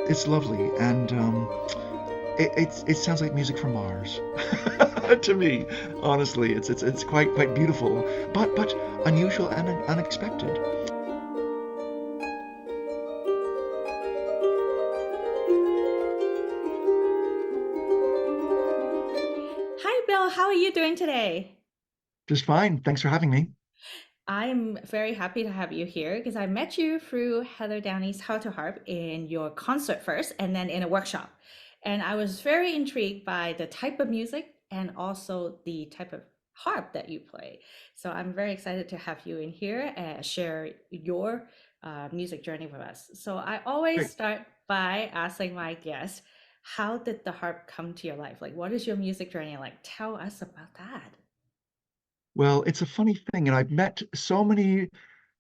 it's lovely, and it sounds like music from Mars to me. Honestly, it's quite beautiful, but unusual and unexpected. Hi, Bill. How are you doing today? Just fine. Thanks for having me. I'm very happy to have you here because I met you through Heather Downey's How to Harp in your concert first and then in a workshop. And I was very intrigued by the type of music and also the type of harp that you play. So I'm very excited to have you in here and share your music journey with us. So I always Great. start by asking my guests, how did the harp come to your life? Like, what is your music journey like? Tell us about that. Well, it's a funny thing, and I've met so many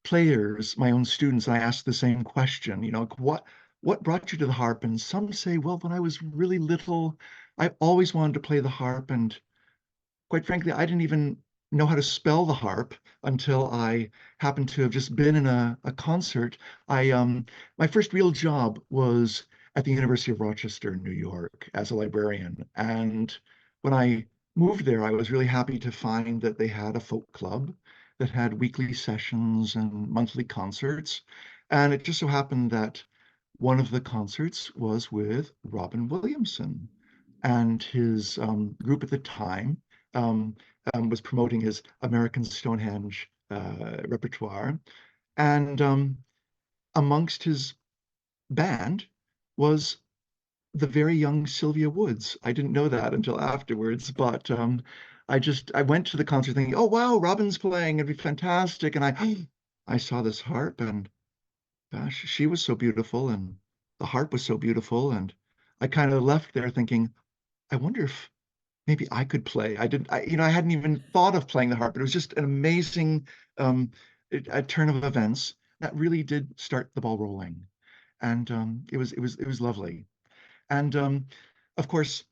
players, my own students, and I ask the same question, like, what brought you to the harp? And some say, well, when I was really little, I always wanted to play the harp, and quite frankly, I didn't even know how to spell the harp until I happened to have just been in a concert. I My first real job was at the University of Rochester in New York as a librarian. And when I moved there, I was really happy to find that they had a folk club that had weekly sessions and monthly concerts. And it just so happened that one of the concerts was with Robin Williamson, and his group at the time um, was promoting his American Stonehenge repertoire. And amongst his band was the very young Sylvia Woods. I didn't know that until afterwards, but I went to the concert thinking, oh wow, Robin's playing, it'd be fantastic. And I saw this harp, and gosh, she was so beautiful, and the harp was so beautiful, and I kind of left there thinking, I wonder if maybe I could play. I didn't, I hadn't even thought of playing the harp, but it was just an amazing um, a turn of events that really did start the ball rolling, and it was lovely. And of course,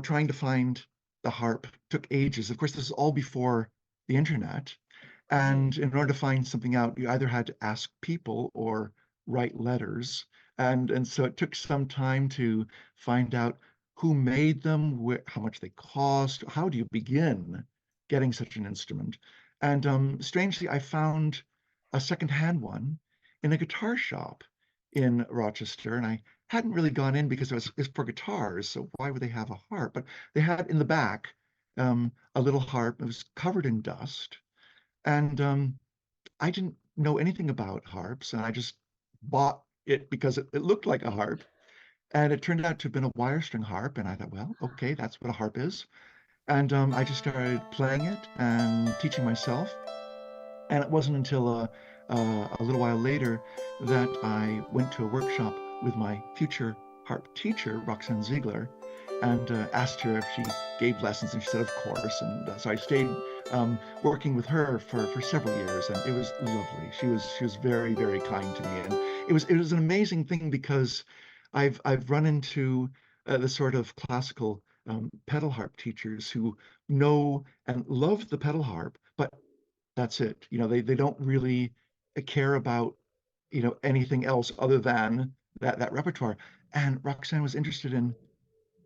trying to find the harp took ages. Of course, this is all before the internet. Right. And in order to find something out, you either had to ask people or write letters. And so it took some time to find out who made them, how much they cost, how do you begin getting such an instrument. And strangely, I found a secondhand one in a guitar shop in Rochester, and I hadn't really gone in because it's for guitars, so why would they have a harp? But they had in the back a little harp. It was covered in dust, and I didn't know anything about harps, and I just bought it because it looked like a harp, and it turned out to have been a wire-strung harp. And I thought, well, okay, that's what a harp is. And I just started playing it and teaching myself. And it wasn't until a little while later that I went to a workshop with my future harp teacher, Roxanne Ziegler, and asked her if she gave lessons. And she said, of course. And so I stayed working with her for several years, and it was lovely. She was very, very kind to me. And it was an amazing thing because I've run into the sort of classical pedal harp teachers who know and love the pedal harp, but that's it. They don't really care about, anything else other than that repertoire. And Roxanne was interested in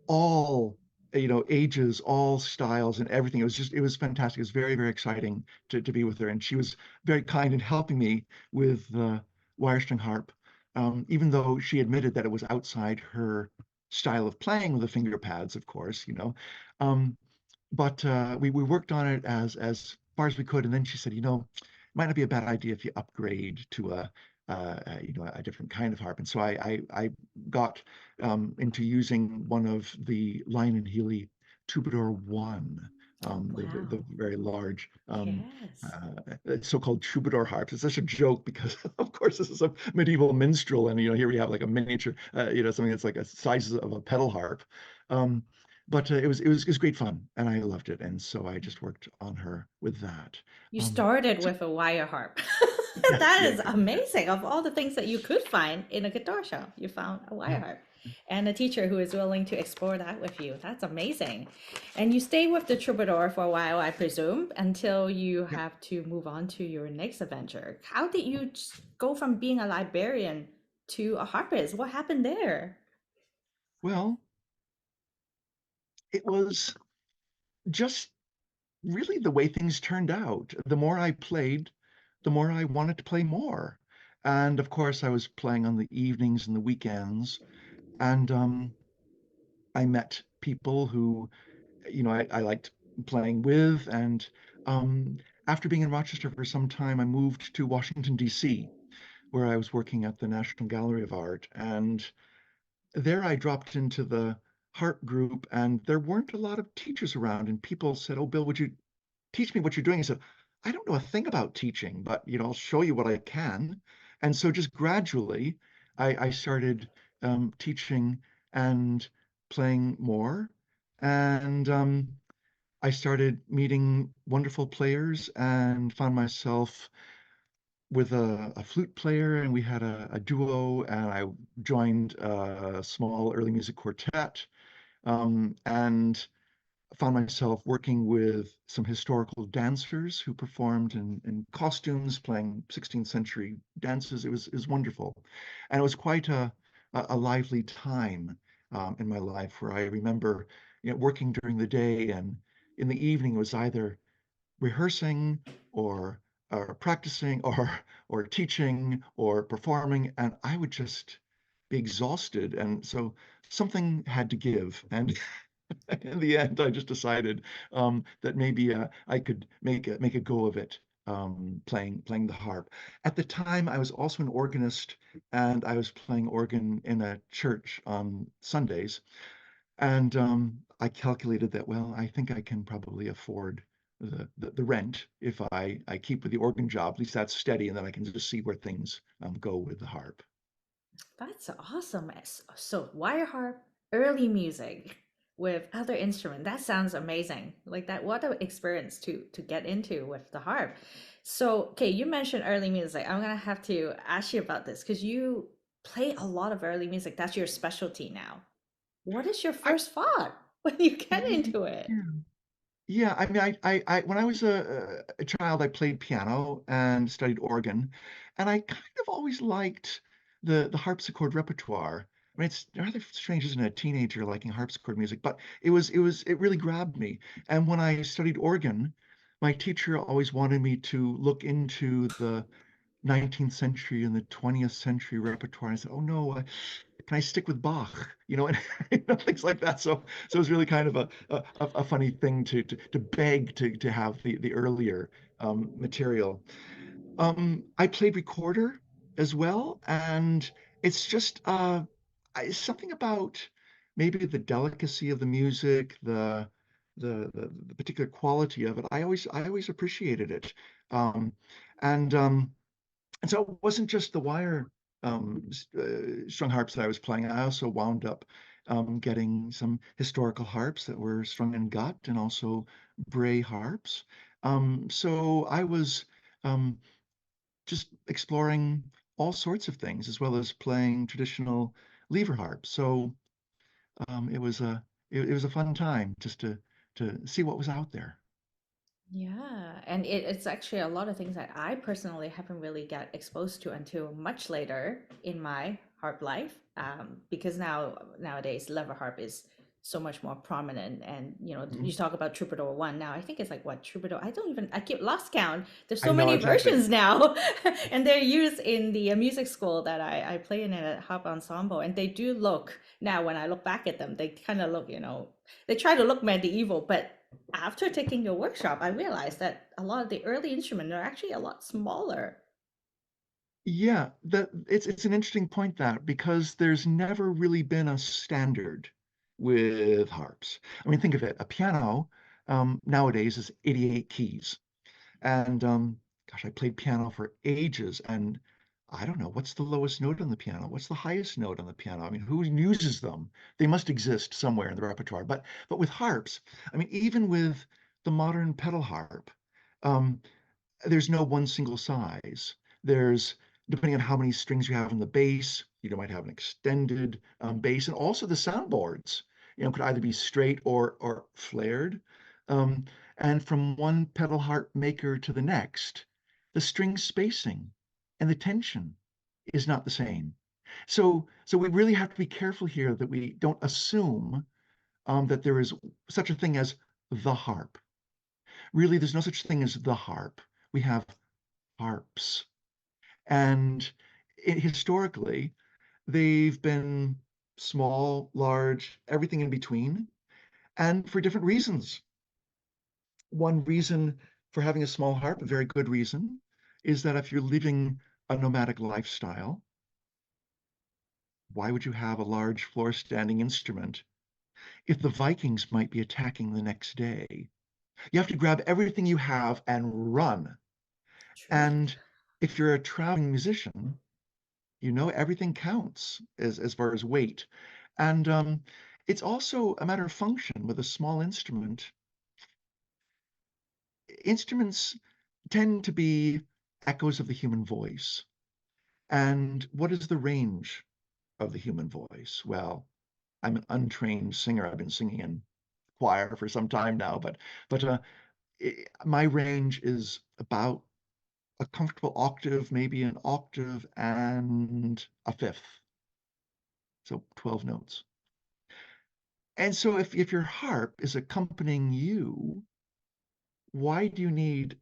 all, ages, all styles and everything. It was fantastic. It was very, very exciting to be with her. And she was very kind in helping me with the wire-string harp, even though she admitted that it was outside her style of playing with the finger pads, of course. Um, but we worked on it as far as we could, and then she said, it might not be a bad idea if you upgrade to a different kind of harp. And so I got into using one of the Lion and Healy Troubadour One, the Wow. very large Yes. so-called troubadour harps. It's such a joke because, of course, this is a medieval minstrel, and here we have like a miniature, something that's like a size of a pedal harp. Um, but it was great fun, and I loved it, and so I just worked on her with that. You Um, started so with a wire harp. yes, That yeah, is amazing. Of all the things that you could find in a guitar shop, you found a wire yeah, harp and a teacher who is willing to explore that with you. That's amazing. And you stay with the troubadour for a while, I presume, until you yeah. have to move on to your next adventure. How did you go from being a librarian to a harpist? What happened there? Well, it was just really the way things turned out. The more I played, the more I wanted to play more. And of course, I was playing on the evenings and the weekends. And I met people who, I liked playing with. And um, after being in Rochester for some time, I moved to Washington, D.C., where I was working at the National Gallery of Art. And there I dropped into the harp group, and there weren't a lot of teachers around. And people said, "Oh, Bill, would you teach me what you're doing?" I said, "I don't know a thing about teaching, but I'll show you what I can." And so just gradually, I started teaching and playing more. And I started meeting wonderful players and found myself with a flute player, and we had a duo, and I joined a small early music quartet, and found myself working with some historical dancers who performed in costumes, playing 16th century dances. It was wonderful, and it was quite a lively time in my life where I remember working during the day, and in the evening it was either rehearsing or practicing or teaching or performing, and I would just be exhausted. And so something had to give. And in the end, I just decided that maybe I could make a go of it, playing the harp. At the time, I was also an organist, and I was playing organ in a church on Sundays. And I calculated that, well, I think I can probably afford the rent if I keep with the organ job. At least that's steady, and then I can just see where things go with the harp. That's awesome. So wire harp, early music with other instrument. That sounds amazing. Like that, what an experience to get into with the harp. So, okay, you mentioned early music. I'm gonna have to ask you about this because you play a lot of early music. That's your specialty now. What is your I, first thought when you get yeah. into it? Yeah, I mean, when I was a child, I played piano and studied organ, and I kind of always liked the harpsichord repertoire. I mean, it's rather strange, isn't it, a teenager liking harpsichord music? But it really grabbed me. And when I studied organ, my teacher always wanted me to look into the 19th century and the 20th century repertoire. And I said, "Oh no, can I stick with Bach?" And things like that. So it was really kind of a funny thing to beg to have the earlier material. I played recorder as well, and it's just something about maybe the delicacy of the music, the particular quality of it. I always appreciated it. Um, and so it wasn't just the wire strung harps that I was playing. I also wound up getting some historical harps that were strung in gut, and also bray harps. So I was um, just exploring all sorts of things, as well as playing traditional lever harps. So it was a fun time just to see what was out there. Yeah, and it's actually a lot of things that I personally haven't really got exposed to until much later in my harp life. Because nowadays lever harp is so much more prominent, and you Mhm. talk about Troubadour one now. I think it's like what Troubadour. I keep lost count. There's I so know many exactly. versions now, and they're used in the music school that I play in a harp ensemble, and they do look now when I look back at them, they kind of look, they try to look medieval, but after taking your workshop, I realized that a lot of the early instruments are actually a lot smaller. Yeah, it's an interesting point, that because there's never really been a standard with harps. I mean, think of it. A piano nowadays is 88 keys. And gosh, I played piano for ages, and I don't know what's the lowest note on the piano. What's the highest note on the piano? I mean, who uses them? They must exist somewhere in the repertoire. But with harps, I mean, even with the modern pedal harp, um, there's no one single size. There's, depending on how many strings you have in the bass, you might have an extended bass, and also the soundboards, could either be straight or flared. Um, and from one pedal harp maker to the next, the string spacing and the tension is not the same. So we really have to be careful here that we don't assume that there is such a thing as the harp. Really, there's no such thing as the harp. We have harps. And historically, they've been small, large, everything in between, and for different reasons. One reason for having a small harp, a very good reason, is that if you're living a nomadic lifestyle, why would you have a large floor standing instrument if the Vikings might be attacking the next day? You have to grab everything you have and run. True. And if you're a traveling musician, you know everything counts as far as weight. And it's also a matter of function with a small instrument. Instruments tend to be echoes of the human voice. And what is the range of the human voice? Well, I'm an untrained singer. I've been singing in choir for some time now, but my range is about a comfortable octave, maybe an octave and a fifth, so 12 notes. And so if your harp is accompanying you, why do you need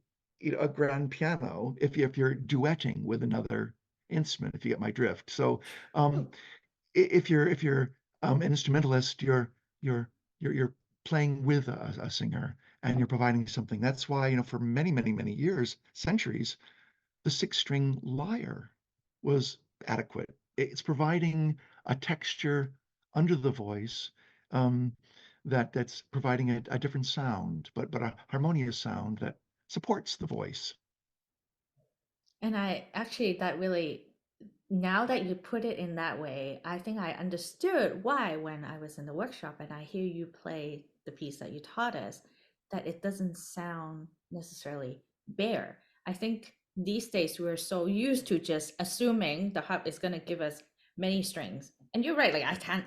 a grand piano if you're duetting with another instrument, if you get my drift? So um, True. if you're an instrumentalist, you're playing with a singer and you're providing something. That's why, for many, many, many years, centuries, the six-string lyre was adequate. It's providing a texture under the voice um, that's providing a different sound, but a harmonious sound that supports the voice. And I actually, that really, now that you put it in that way, I think I understood why when I was in the workshop and I hear you play the piece that you taught us, that it doesn't sound necessarily bare. I think these days we're so used to just assuming the harp is going to give us many strings. And you're right, like I can't,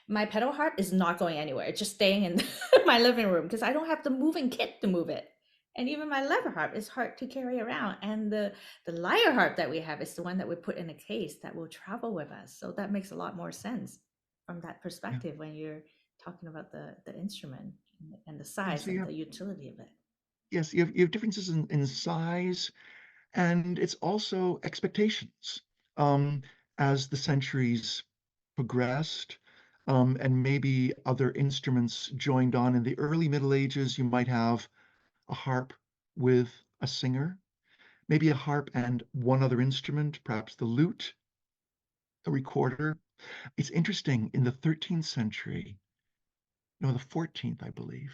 my pedal harp is not going anywhere. It's just staying in my living room because I don't have the moving kit to move it. And even my lever harp is hard to carry around. And the lyre harp that we have is the one that we put in a case that will travel with us. So that makes a lot more sense from that Yeah. perspective when you're talking about the instrument and the Yeah. size So you and have the utility of it. yes, you have differences in size, and it's also expectations. Um, as the centuries progressed, and maybe other instruments joined on in the early Middle Ages, you might have a harp with a singer, maybe a harp and one other instrument, perhaps the lute, a recorder. It's interesting, in the 13th century, no, the 14th, I believe,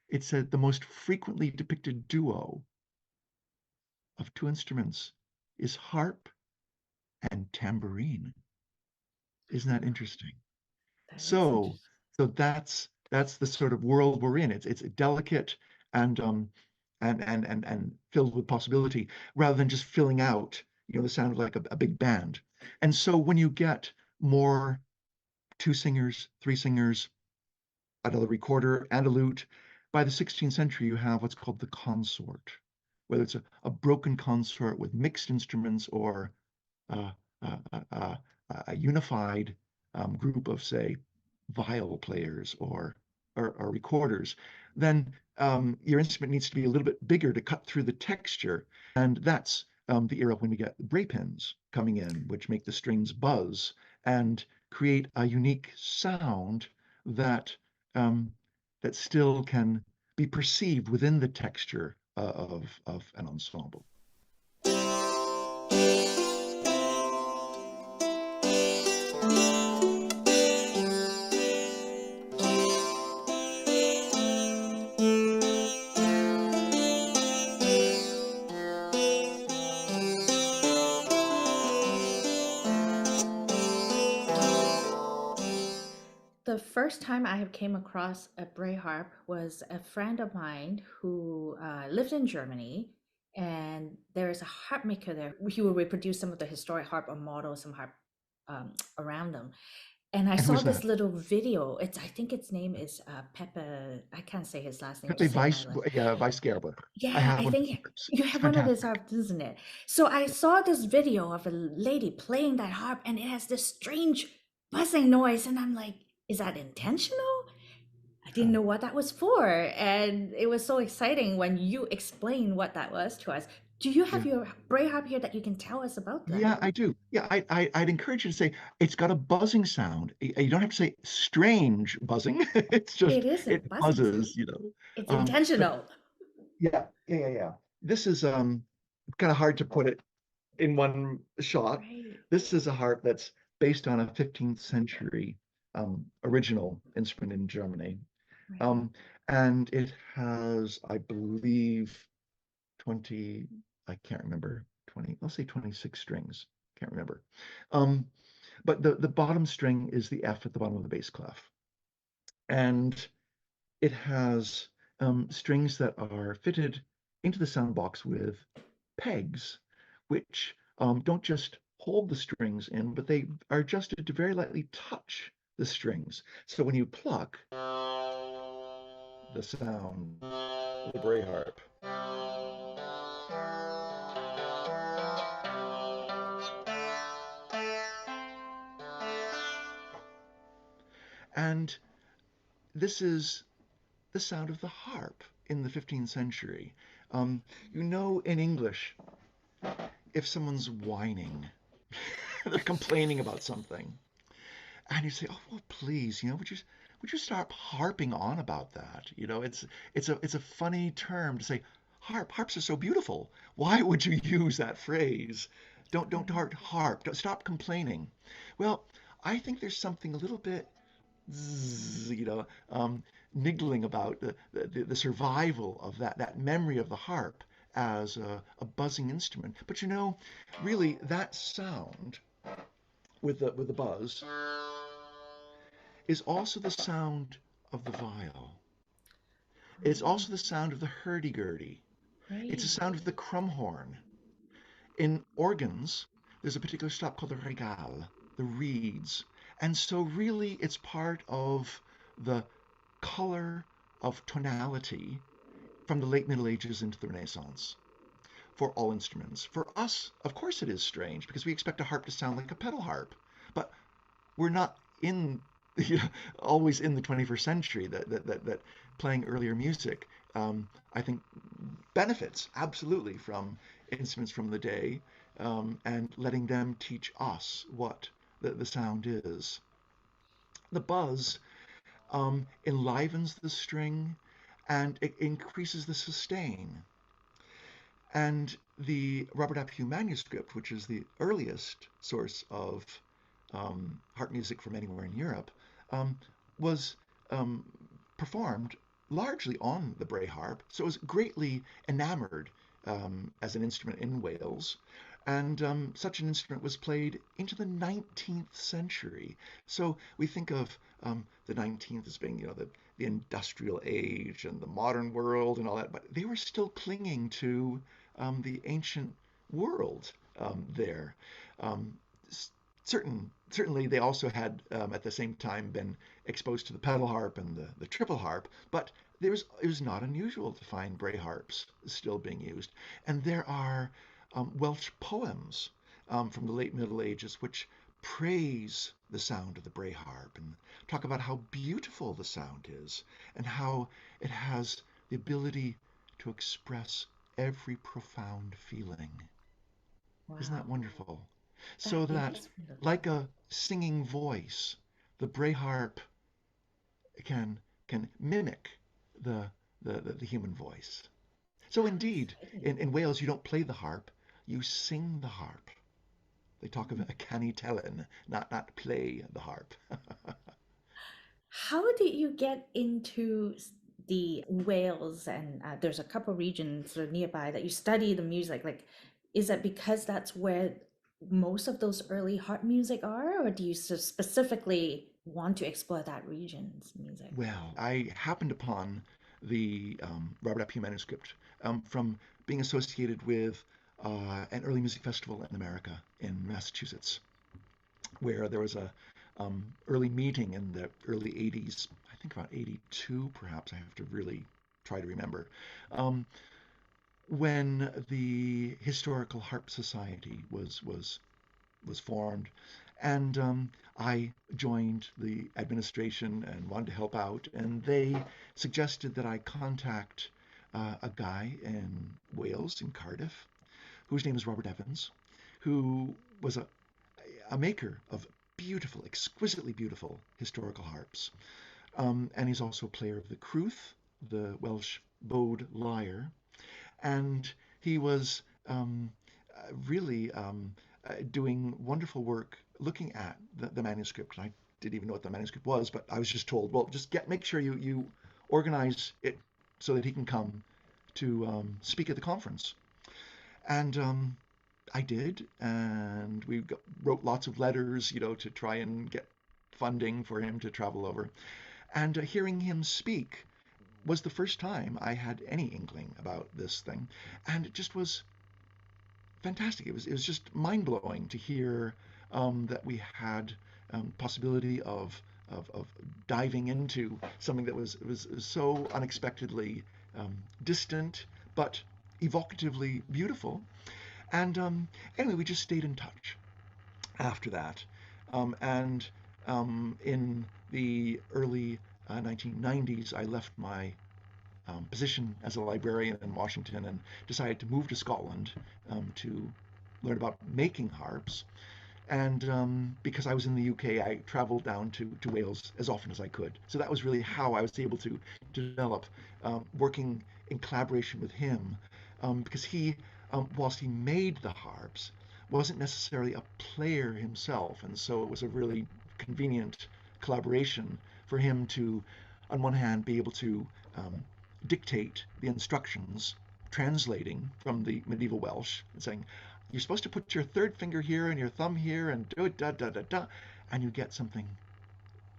it said the most frequently depicted duo of two instruments is harp and tambourine. Isn't that interesting? That is So, interesting. so that's the sort of world we're in. It's delicate and and filled with possibility rather than just filling out, the sound of like a big band. And so when you get more two singers, three singers, another recorder and a lute, by the 16th century you have what's called the consort, whether it's a broken consort with mixed instruments or uh, uh, uh, uh, a unified group of, say, viol players or recorders, then your instrument needs to be a little bit bigger to cut through the texture. And that's the era when we get bray pins coming in, which make the strings buzz and create a unique sound that um, that still can be perceived within the texture of an ensemble. The first time I have came across a bray harp was a friend of mine who lived in Germany, and there is a harp maker there. He will reproduce some of the historic harp or model some harp around them. And I And saw who's this that? little video. I think its name is Pepe. I can't say his last name. Pepe Just say my Weiss, last. yeah, Weisgerber. I Yeah, have I one of think his harps. you It's have one of his fantastic. harps, isn't it? So I saw this video of a lady playing that harp, and it has this strange buzzing noise, and I'm like, is that intentional? I didn't Yeah. know what that was for, and it was so exciting when you explained what that was to us. Do you have Yeah. your Bray harp here that you can tell us about that? Yeah, I do. Yeah, I'd encourage you to say it's got a buzzing sound. You don't have to say strange buzzing. It's It just is a it buzzing sound. buzzes, you know. It's But intentional. yeah. This is kind of hard to put it in one shot. Right, This is a harp that's based on a 15th century original instrument in Germany. right. Um, and it has, I believe, 20, I can't remember, 20, let's say 26 strings. Can't remember. Um, but the bottom string is the F at the bottom of the bass clef. And it has strings that are fitted into the sound box with pegs, which don't just hold the strings in, but they are adjusted to very lightly touch the strings. So when you pluck the sound of the Bray harp, and this is the sound of the harp in the 15th century. Um, in English, if someone's whining, they're complaining about something, and you say, "Oh, well, please, would you stop harping on about that?" It's a funny term to say. Harps are so beautiful. Why would you use that phrase? Don't harp. Don't stop complaining. Well, I think there's something a little bit zzz, niggling about the survival of that memory of the harp as a buzzing instrument. But really, that sound with the buzz is also the sound of the viol. It's also the sound of the hurdy-gurdy. It's the Right. sound of the crumhorn. In organs, there's a particular stop called the regale, the reeds. And so really it's part of the color of tonality from the late Middle Ages into the Renaissance for all instruments. For us, of course it is strange because we expect a harp to sound like a pedal harp, but we're not in you know, always in the 21st century that playing earlier music I think benefits absolutely from instruments from the day and letting them teach us what the sound is. The buzz enlivens the string and it increases the sustain. And the Robert Apu manuscript, which is the earliest source of harp music from anywhere in Europe, um, was um, performed largely on the Bray harp. So it was greatly enamored as an instrument in Wales. And such an instrument was played into the 19th century. So we think of the 19th as being, the industrial age and the modern world and all that, but they were still clinging to the ancient world there. Um, certainly, they also had at the same time been exposed to the pedal harp and the triple harp, but it was not unusual to find Bray harps still being used. And there are Welsh poems from the late Middle Ages which praise the sound of the Bray harp and talk about how beautiful the sound is and how it has the ability to express every profound feeling. Isn't that Wow. wonderful? That So that, is beautiful. like a singing voice, the Bray harp can mimic the the human voice. So How indeed, exciting. in Wales, you don't play the harp, you sing the harp. They talk of a canny tellen, not play the harp. How did you get into the Wales and there's a couple regions sort of nearby that you study the music? Like, is that because that's where most of those early harp music are, or do you specifically want to explore that region's music? Well, I happened upon the Robert Apu manuscript from being associated with an early music festival in America, in Massachusetts, where there was early meeting in the early 80s, I think about 82 perhaps, I have to really try to remember, um, when the Historical Harp Society was formed. And I joined the administration and wanted to help out. And they suggested that I contact a guy in Wales, in Cardiff, whose name is Robert Evans, who was a maker of beautiful, exquisitely beautiful historical harps. And he's also a player of the crwth, the Welsh bowed lyre. And he was really doing wonderful work looking at the manuscript. I didn't even know what the manuscript was, but I was just told, well, just make sure you organize it so that he can come to speak at the conference. And I did, and wrote lots of letters, to try and get funding for him to travel over. And hearing him speak was the first time I had any inkling about this thing, and it just was fantastic. It was just mind blowing to hear that we had possibility of diving into something that was so unexpectedly distant but evocatively beautiful. And anyway, we just stayed in touch after that. And in the early 1990s, I left my position as a librarian in Washington and decided to move to Scotland to learn about making harps. And because I was in the UK, I traveled down to Wales as often as I could. So that was really how I was able to develop, working in collaboration with him, because he, whilst he made the harps, wasn't necessarily a player himself. And so it was a really convenient collaboration for him to, on one hand, be able to dictate the instructions, translating from the medieval Welsh and saying, you're supposed to put your third finger here and your thumb here and do it da da da da, and you get something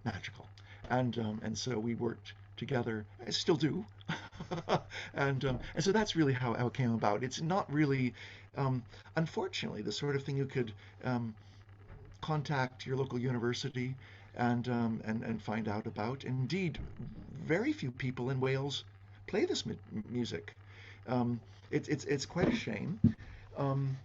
magical. And so we worked together. I still do, and so that's really how it came about. It's not really, unfortunately, the sort of thing you could contact your local university and find out about. Indeed, very few people in Wales play this music. It's quite a shame. Um,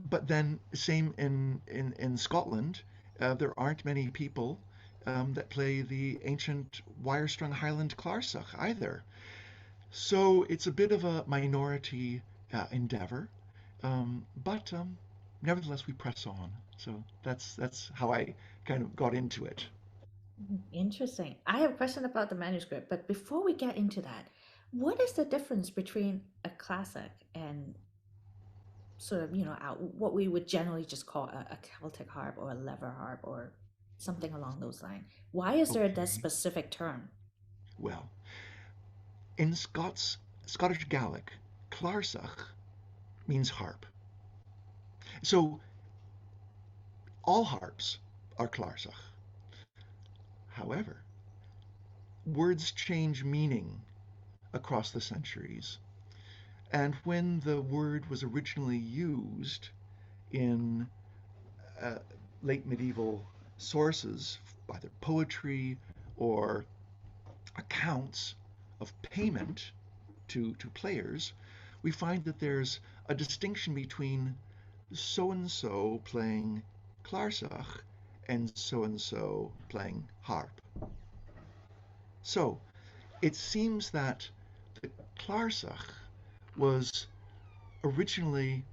but then, same in Scotland, there aren't many people that play the ancient wire-strung Highland Clarsach either. So it's a bit of a minority endeavor, but nevertheless we press on. So that's how I kind of got into it. Interesting. I have a question about the manuscript, but before we get into that, what is the difference between a classic and sort of, what we would generally just call a Celtic harp or a lever harp or something along those lines? Why is there that Okay. specific term? Well, in Scottish Gaelic, Clarsach means harp. So all harps are Clarsach. However, words change meaning across the centuries. And when the word was originally used in uh, late medieval sources, either poetry or accounts of payment to players, we find that there's a distinction between so and so playing Clarsach and so playing harp. So it seems that the Clarsach was originally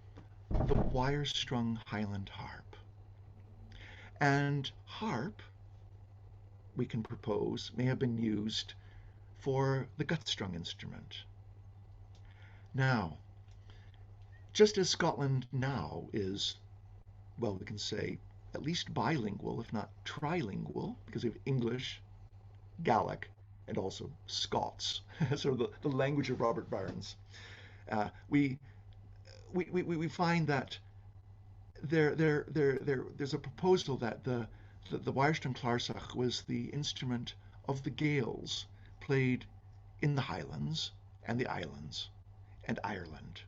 the wire-strung Highland harp. And harp, we can propose, may have been used for the gut-strung instrument. Now, just as Scotland now is, well, we can say at least bilingual, if not trilingual, because we have English, Gaelic, and also Scots, sort of the language of Robert Burns. Uh, we, we find that there's a proposal that the wire-strung Clarsach was the instrument of the Gaels, played in the Highlands and the Islands and Ireland,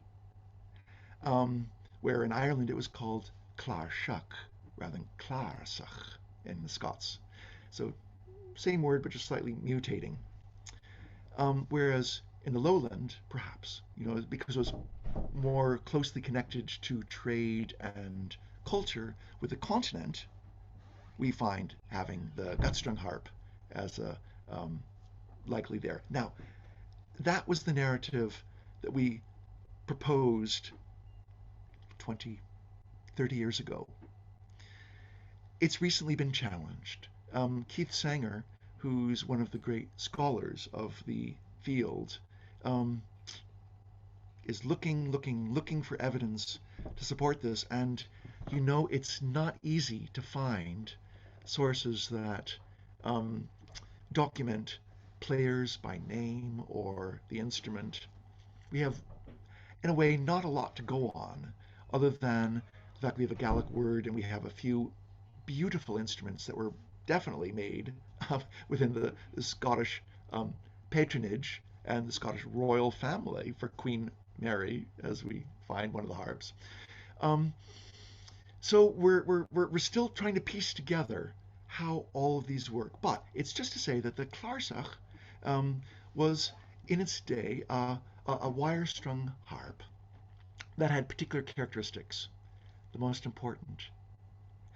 where in Ireland it was called Clarsach rather than Clarsach. in the Scots. So same word, but just slightly mutating. Whereas in the lowland, perhaps, because it was more closely connected to trade and culture with the continent, we find having the gut-strung harp as a likely there. Now, that was the narrative that we proposed 20, 30 years ago. It's recently been challenged. Keith Sanger, who's one of the great scholars of the field, um, is looking for evidence to support this. And it's not easy to find sources that um, document players by name or the instrument. We have, in a way, not a lot to go on, other than the fact we have a Gaelic word and we have a few beautiful instruments that were definitely made within the Scottish patronage and the Scottish royal family for Queen Mary, as we find one of the harps. Um, so we're still trying to piece together how all of these work. But it's just to say that the Clarsach um, was, in its day, a wire-strung harp that had particular characteristics. The most important,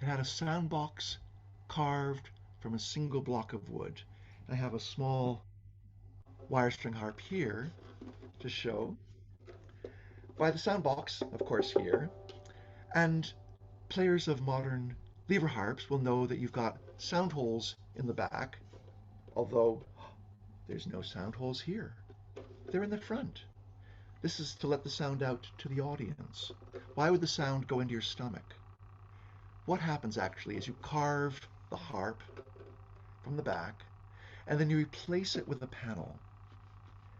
it had a sound box carved from a single block of wood. I have a small wire-string harp here to show by the sound box, of course, here. And players of modern lever harps will know that you've got sound holes in the back, although there's no sound holes here. They're in the front. This is to let the sound out to the audience. Why would the sound go into your stomach? What happens actually is you carve the harp from the back, and then you replace it with a panel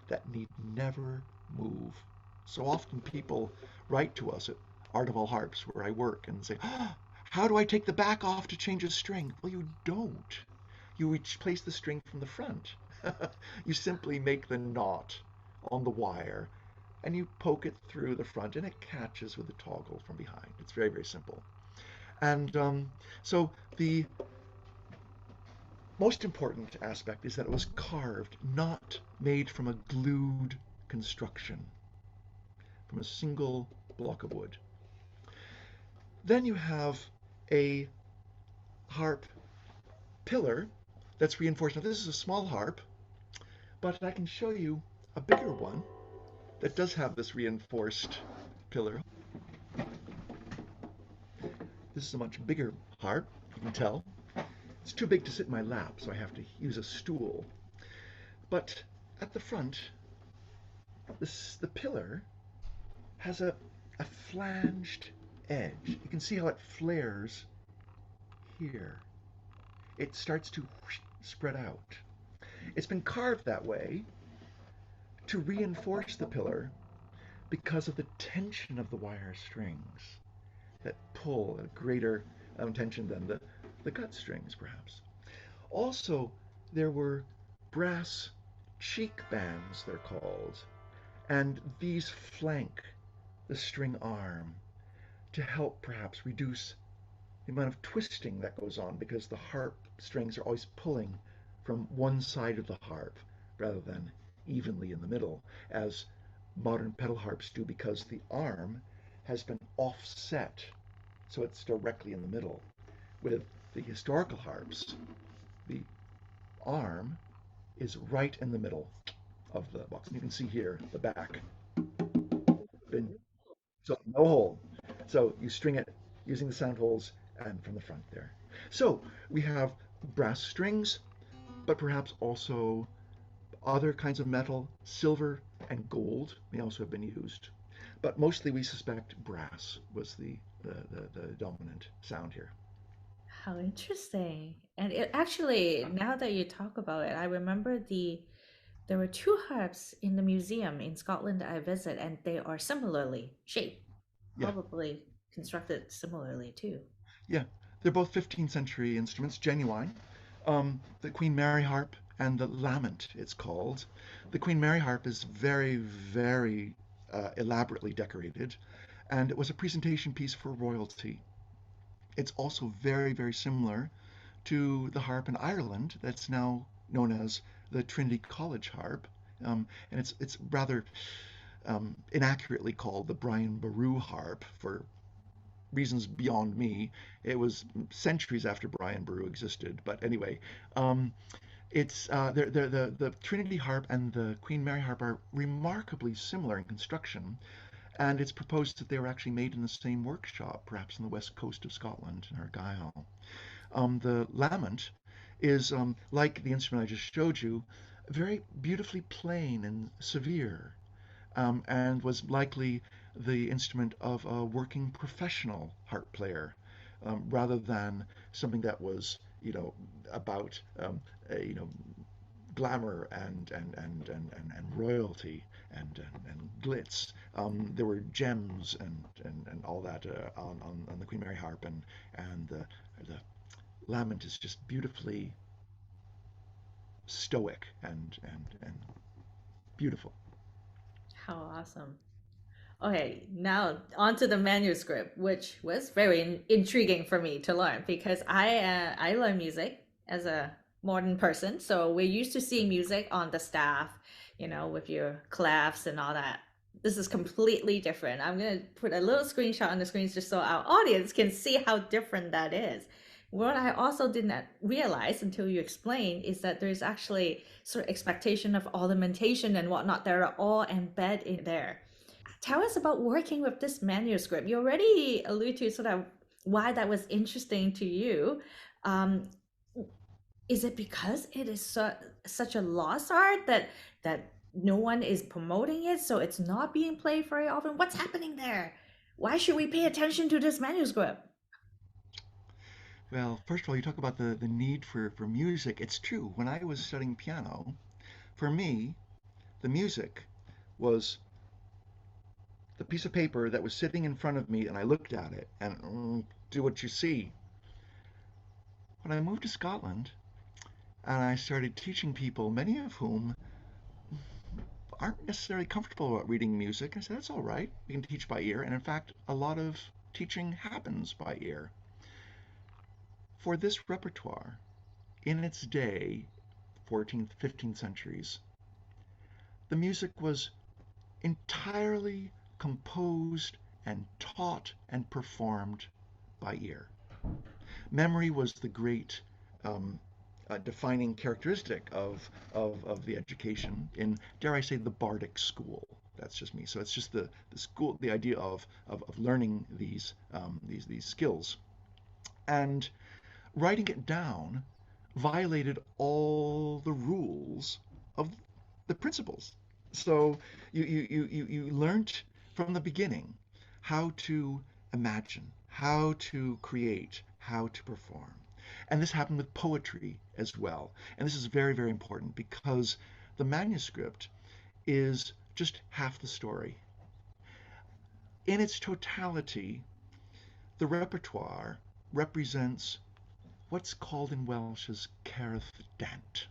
that need never move. So often people write to us at Ardival Harps, where I work, and say, oh, how do I take the back off to change a string? Well, you don't. You replace the string from the front. You simply make the knot on the wire, and you poke it through the front, and it catches with the toggle from behind. It's very, very simple. And so the most important aspect is that it was carved, not made from a glued construction, from a single block of wood. Then you have a harp pillar that's reinforced. Now, this is a small harp, but I can show you a bigger one that does have this reinforced pillar. This is a much bigger harp, you can tell. It's too big to sit in my lap, so I have to use a stool. But at the front, the pillar has a flanged edge. You can see how it flares here. It starts to spread out. It's been carved that way to reinforce the pillar because of the tension of the wire strings that pull a greater tension than the gut strings, perhaps. Also, there were brass cheek bands, they're called, and these flank the string arm to help perhaps reduce the amount of twisting that goes on because the harp strings are always pulling from one side of the harp rather than evenly in the middle, as modern pedal harps do because the arm has been offset so it's directly in the middle. With the historical harps, the arm is right in the middle of the box. And you can see here the back. So no hole. So you string it using the sound holes and from the front there. So we have brass strings, but perhaps also other kinds of metal, silver and gold may also have been used. But mostly we suspect brass was the dominant sound here. How interesting. And it actually, now that you talk about it, I remember there were two harps in the museum in Scotland that I visit, and they are similarly shaped, Yeah, probably constructed similarly too. yeah. They're both 15th century instruments, genuine. The Queen Mary harp and the lament, it's called. The Queen Mary harp is very, very elaborately decorated, and it was a presentation piece for royalty. It's also very, very similar to the harp in Ireland that's now known as the Trinity College harp. And it's rather inaccurately called the Brian Boru harp for reasons beyond me. It was centuries after Brian Boru existed, but anyway, um, it's the Trinity harp and the Queen Mary harp are remarkably similar in construction, and it's proposed that they were actually made in the same workshop, perhaps on the west coast of Scotland in Argyll. The lament is like the instrument I just showed you, very beautifully plain and severe, and was likely the instrument of a working professional harp player, rather than something that was, about you know, glamour and royalty and glitz. There were gems and all that on the Queen Mary harp, and the lament is just beautifully stoic and beautiful. How awesome. Okay, now onto the manuscript, which was very intriguing for me to learn because I learn music as a modern person, so we're used to seeing music on the staff, with your clefs and all that. This is completely different. I'm gonna put a little screenshot on the screen just so our audience can see how different that is. What I also did not realize until you explained is that there's actually sort of expectation of ornamentation and whatnot that are all embedded in there. Tell us about working with this manuscript. You already allude to sort of why that was interesting to you. Um, is it because it is such a lost art that no one is promoting it, so it's not being played very often? What's happening there? Why should we pay attention to this manuscript? Well, first of all, you talk about the need for music. It's true. When I was studying piano, for me, the music was the piece of paper that was sitting in front of me, and I looked at it and do what you see. When I moved to Scotland and I started teaching people, many of whom aren't necessarily comfortable about reading music, I said, that's all right. We can teach by ear. And in fact, a lot of teaching happens by ear. For this repertoire, in its day, 14th, 15th centuries, the music was entirely composed and taught and performed by ear. Memory was the great defining characteristic of the education in, dare I say, the bardic school. That's just me. So it's just the school, the idea of learning these skills. And writing it down violated all the rules of the principles. So you learned from the beginning how to imagine, how to create, how to perform. And this happened with poetry as well. And this is very, very important because the manuscript is just half the story. In its totality, the repertoire represents what's called in Welsh as cerdd dant.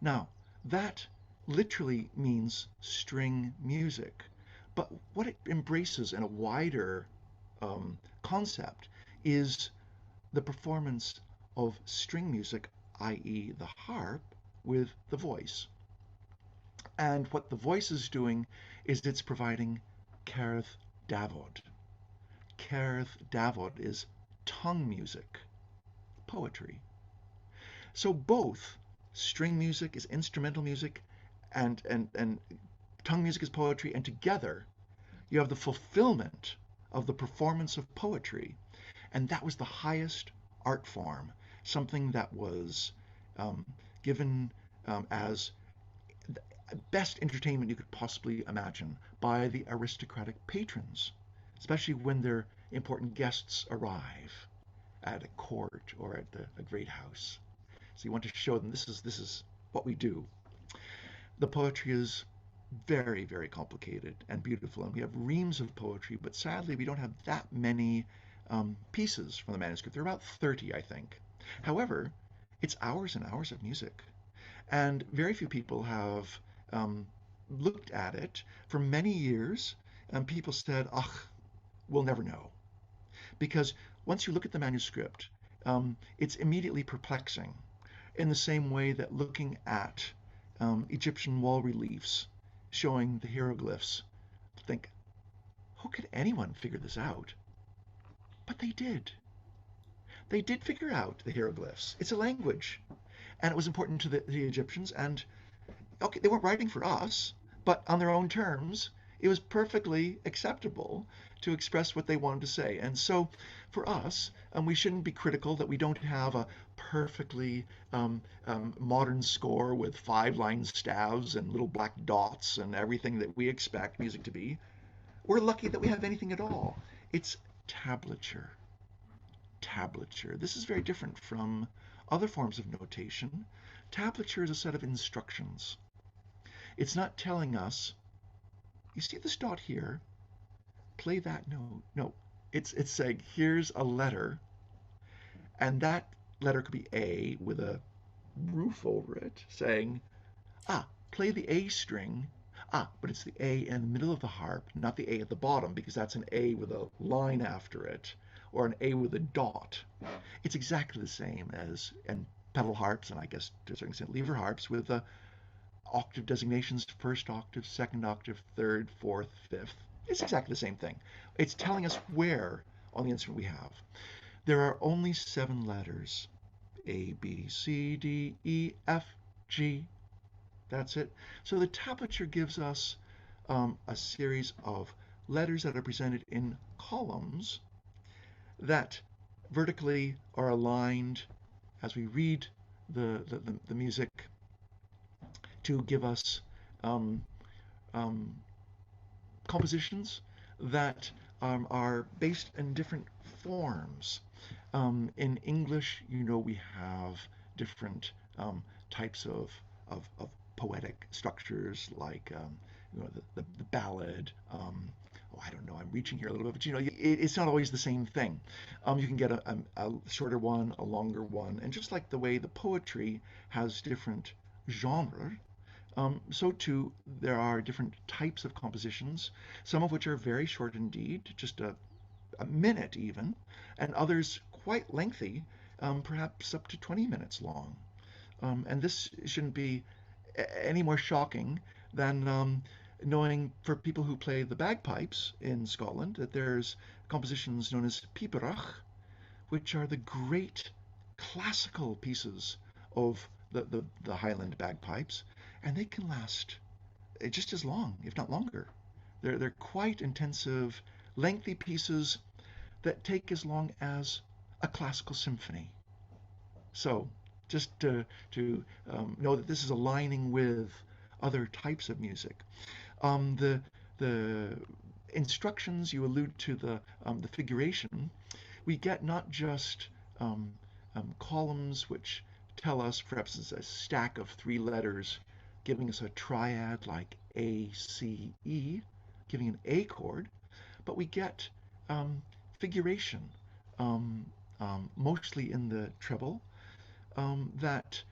Now, that literally means string music, but what it embraces in a wider concept is the performance of string music, i.e., the harp, with the voice. And what the voice is doing is it's providing cerdd dafod. Cerdd dafod is tongue music, poetry. So both string music is instrumental music and tongue music is poetry, and together you have the fulfillment of the performance of poetry. And that was the highest art form, something that was um, given as the best entertainment you could possibly imagine by the aristocratic patrons, especially when their important guests arrive at a court or at a great house. So you want to show them this is what we do. The poetry is very, very complicated and beautiful, and we have reams of poetry, but sadly we don't have that many pieces from the manuscript. There are about 30, I think. However, it's hours and hours of music, and very few people have um, looked at it for many years, and people said, ugh, we'll never know. Because once you look at the manuscript, it's immediately perplexing in the same way that looking at Egyptian wall reliefs showing the hieroglyphs, think, how could anyone figure this out? But they did. They did figure out the hieroglyphs. It's a language, and it was important to the Egyptians. And okay, they weren't writing for us, but on their own terms, it was perfectly acceptable to express what they wanted to say. And so for us, we shouldn't be critical that we don't have a perfectly modern score with 5-line staves and little black dots and everything that we expect music to be. We're lucky that we have anything at all. It's tablature. Tablature. This is very different from other forms of notation. Tablature is a set of instructions. It's not telling us, you see this dot here, play that note. No, it's saying, here's a letter, and that letter could be A with a roof over it, saying, play the A string. But it's the A in the middle of the harp, not the A at the bottom, because that's an A with a line after it, or an A with a dot. It's exactly the same as in pedal harps, and I guess to a certain extent lever harps, with octave designations, first octave, second octave, third, fourth, fifth. It's exactly the same thing. It's telling us where on the instrument we have. There are only 7 letters. A, B, C, D, E, F, G. That's it. So the tablature gives us a series of letters that are presented in columns that vertically are aligned as we read the music to give us um, um, compositions that are based in different forms. In English, we have different types of poetic structures like the ballad. I don't know, I'm reaching here a little bit, but it's not always the same thing. You can get a shorter one, a longer one, and just like the way the poetry has different genres, so too there are different types of compositions, some of which are very short indeed, just a minute even, and others quite lengthy, perhaps up to 20 minutes long. And this shouldn't be any more shocking than knowing for people who play the bagpipes in Scotland that there's compositions known as piperach, which are the great classical pieces of the Highland bagpipes, and they can last just as long, if not longer. They're quite intensive, lengthy pieces that take as long as a classical symphony. So just to know that this is aligning with other types of music. The instructions you allude to the figuration, we get not just columns which tell us perhaps it's a stack of 3 letters giving us a triad like A, C, E, giving an A chord, but we get figuration, mostly in the treble, that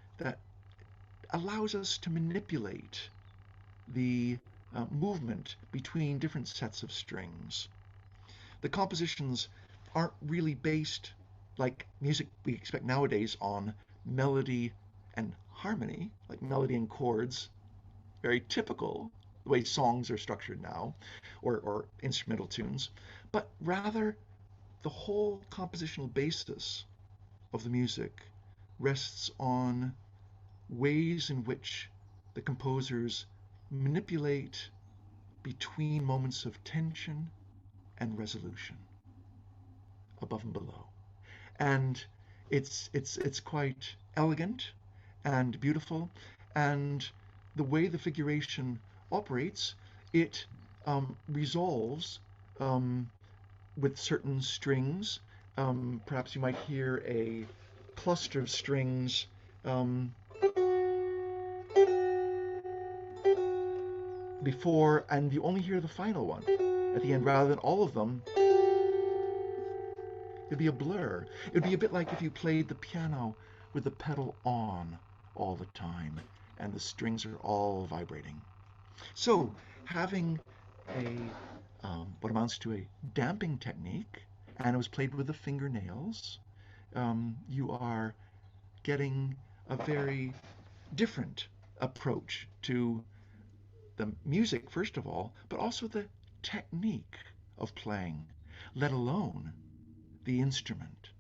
allows us to manipulate the movement between different sets of strings. The compositions aren't really based like music we expect nowadays on melody and harmony, like melody and chords, very typical the way songs are structured now, or instrumental tunes, but rather the whole compositional basis of the music rests on ways in which the composers manipulate between moments of tension and resolution, above and below. And it's quite elegant and beautiful, and the way the figuration operates, it resolves with certain strings. Perhaps you might hear a cluster of strings before, and you only hear the final one at the end rather than all of them. It'd be a blur. It'd be a bit like if you played the piano with the pedal on all the time and the strings are all vibrating. So having a what amounts to a damping technique, and it was played with the fingernails, you are getting a very different approach to the music, first of all, but also the technique of playing, let alone the instrument.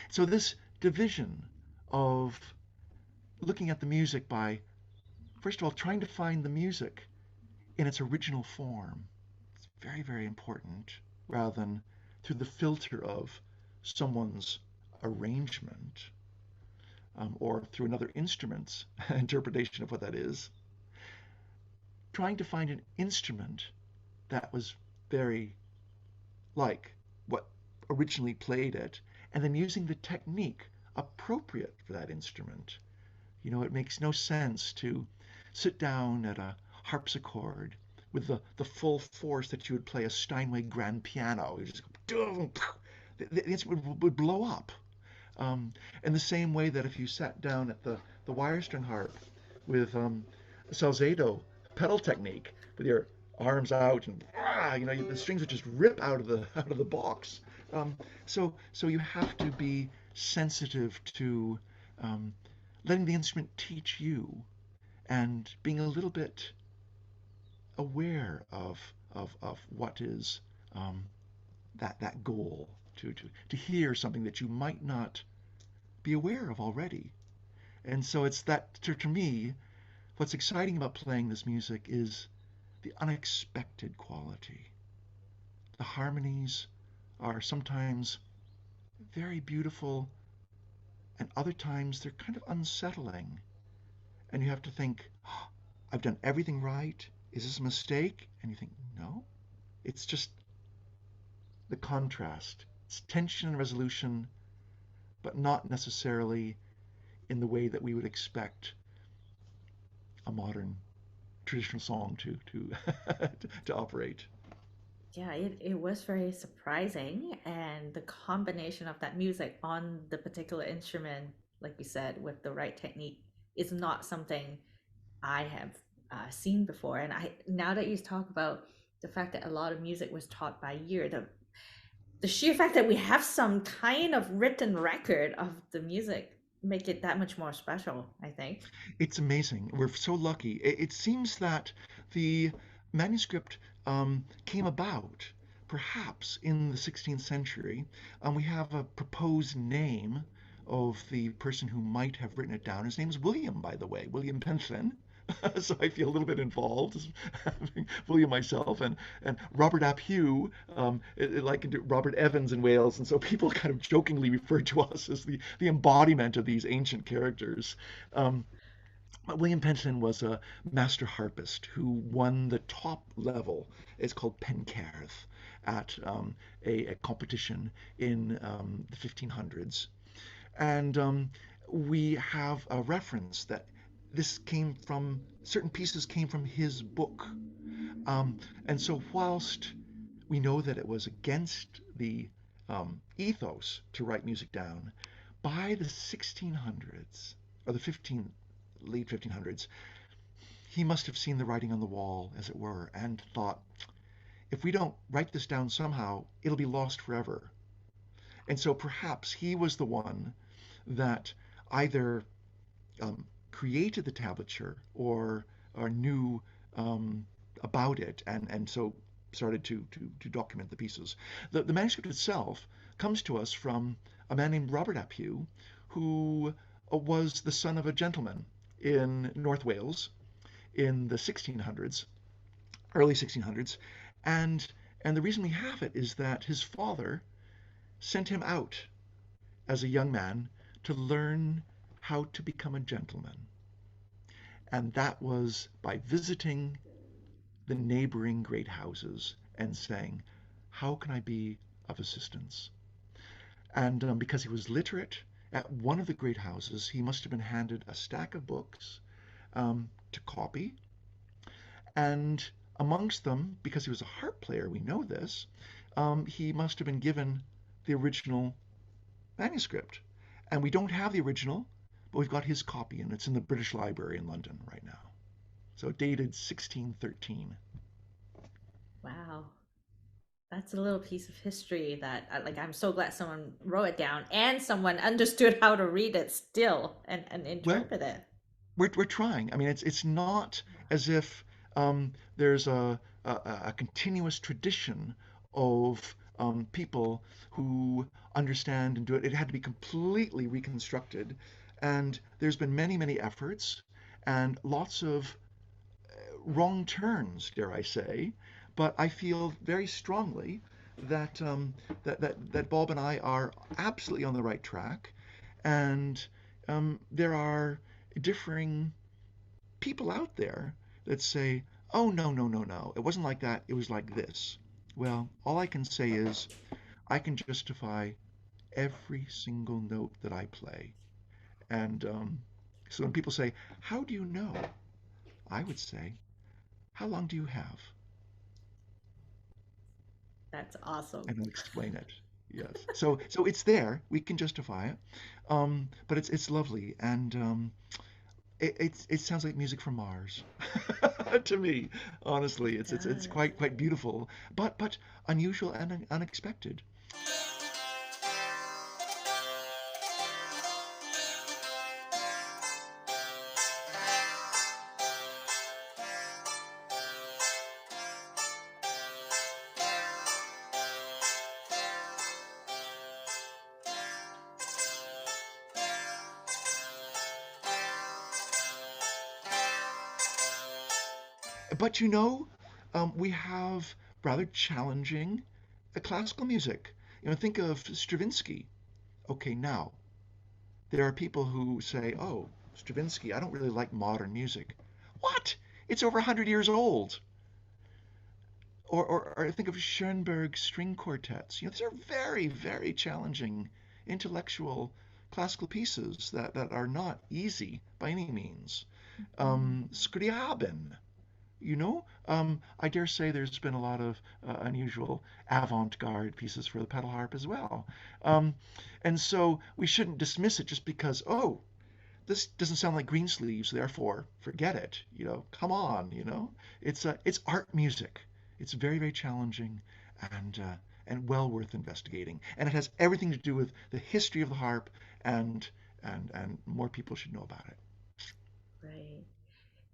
So, this division of looking at the music by, first of all, trying to find the music in its original form, it's very, very important, rather than through the filter of someone's arrangement or through another instrument's interpretation of what that is. Trying to find an instrument that was very like what originally played it, and then using the technique appropriate for that instrument. You know, it makes no sense to sit down at a harpsichord with the full force that you would play a Steinway grand piano. You just go, the instrument would blow up. In the same way that if you sat down at the wire-strung harp with a Salzedo pedal technique with your arms out and you know the strings would just rip out of the out of the box. Um, so you have to be sensitive to um, letting the instrument teach you and being a little bit aware of what is um, that goal to hear something that you might not be aware of already. And so it's that to me, what's exciting about playing this music is the unexpected quality. The harmonies are sometimes very beautiful, and other times they're kind of unsettling. And you have to think, oh, I've done everything right. Is this a mistake? And you think, no, it's just the contrast. It's tension and resolution, but not necessarily in the way that we would expect a modern traditional song to to operate. Yeah, it was very surprising. And the combination of that music on the particular instrument, like you said, with the right technique, is not something I have seen before. And I now that you talk about the fact that a lot of music was taught by ear, the sheer fact that we have some kind of written record of the music make it that much more special, I think. It's amazing. We're so lucky. It seems that the manuscript came about perhaps in the 16th century. We have a proposed name of the person who might have written it down. His name is William, by the way, William Pentland. So I feel a little bit involved, as having William myself, and Robert ap Hugh, like Robert Evans in Wales, and so people kind of jokingly refer to us as the embodiment of these ancient characters. Um, William Pentland was a master harpist who won the top level. It's called Pencairth at a competition in the 1500s. And we have a reference that this came from certain pieces came from his book. And so, whilst we know that it was against the ethos to write music down, by the 1600s or the late 1500s, he must have seen the writing on the wall, as it were, and thought, if we don't write this down somehow, it'll be lost forever. And so perhaps he was the one that either created the tablature or knew about it and so started to document the pieces. The manuscript itself comes to us from a man named Robert ap Hugh, who was the son of a gentleman in North Wales in the 1600s, early 1600s, and and the reason we have it is that his father sent him out as a young man to learn how to become a gentleman. And that was by visiting the neighboring great houses and saying, how can I be of assistance? And because he was literate, at one of the great houses, he must have been handed a stack of books to copy. And amongst them, because he was a harp player, we know this, he must have been given the original manuscript. And we don't have the original, but we've got his copy, and it's in the British Library in London right now. So dated 1613. Wow. That's a little piece of history that like I'm so glad someone wrote it down and someone understood how to read it still and Well, interpret it. we're trying. I mean, it's not as if there's a continuous tradition of people who understand and do it. It had to be completely reconstructed, and there's been many efforts and lots of wrong turns, dare I say. But I feel very strongly that that Bob and I are absolutely on the right track, and there are differing people out there that say, oh, no, it wasn't like that, it was like this. Well, all I can say is I can justify every single note that I play. And so when people say, how do you know? I would say, how long do you have? That's awesome. And I'll explain it. Yes. So it's there. We can justify it. But it's lovely. And it sounds like music from Mars to me. Honestly, It it's does. quite beautiful, but unusual and unexpected. But we have rather challenging classical music. Think of Stravinsky. Okay, now there are people who say, "Oh, Stravinsky, I don't really like modern music." What? It's over 100 years old. Or think of Schoenberg string quartets. These are very challenging intellectual classical pieces that are not easy by any means. Mhm. Scriabin, I dare say there's been a lot of unusual avant-garde pieces for the pedal harp as well. Um, and so we shouldn't dismiss it just because, oh, this doesn't sound like Greensleeves, therefore forget it. Come on. It's art music. It's very challenging and well worth investigating. And it has everything to do with the history of the harp, and more people should know about it. Right.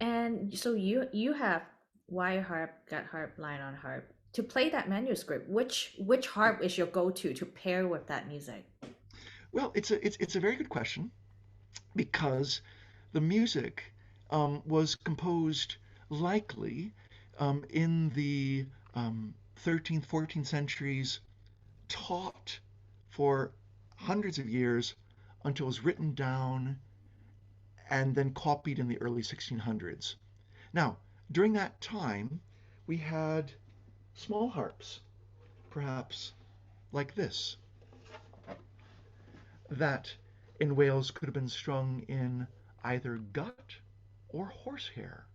And so you have wire harp, gut harp, line on harp. To play that manuscript, which harp is your go-to to pair with that music? Well, it's a very good question because the music was composed likely in the 13th, 14th centuries, taught for hundreds of years until it was written down and then copied in the early 1600s. Now, during that time, we had small harps, perhaps like this, that in Wales could have been strung in either gut or horsehair.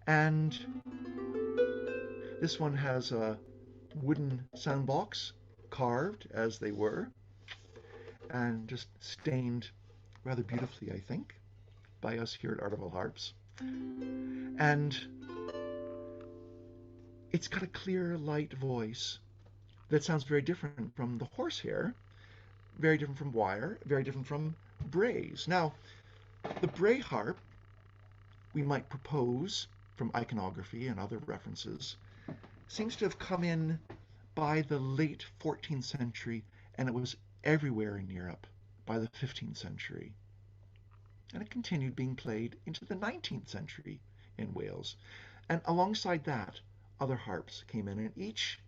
And this one has a wooden sound box, carved as they were, and just stained rather beautifully, I think, by us here at Ardival Harps. And it's got a clear, light voice that sounds very different from the horsehair, very different from wire, very different from brays. Now, the bray harp, we might propose from iconography and other references, seems to have come in by the late 14th century, and it was everywhere in Europe by the 15th century. And it continued being played into the 19th century in Wales. And alongside that, other harps came in, and each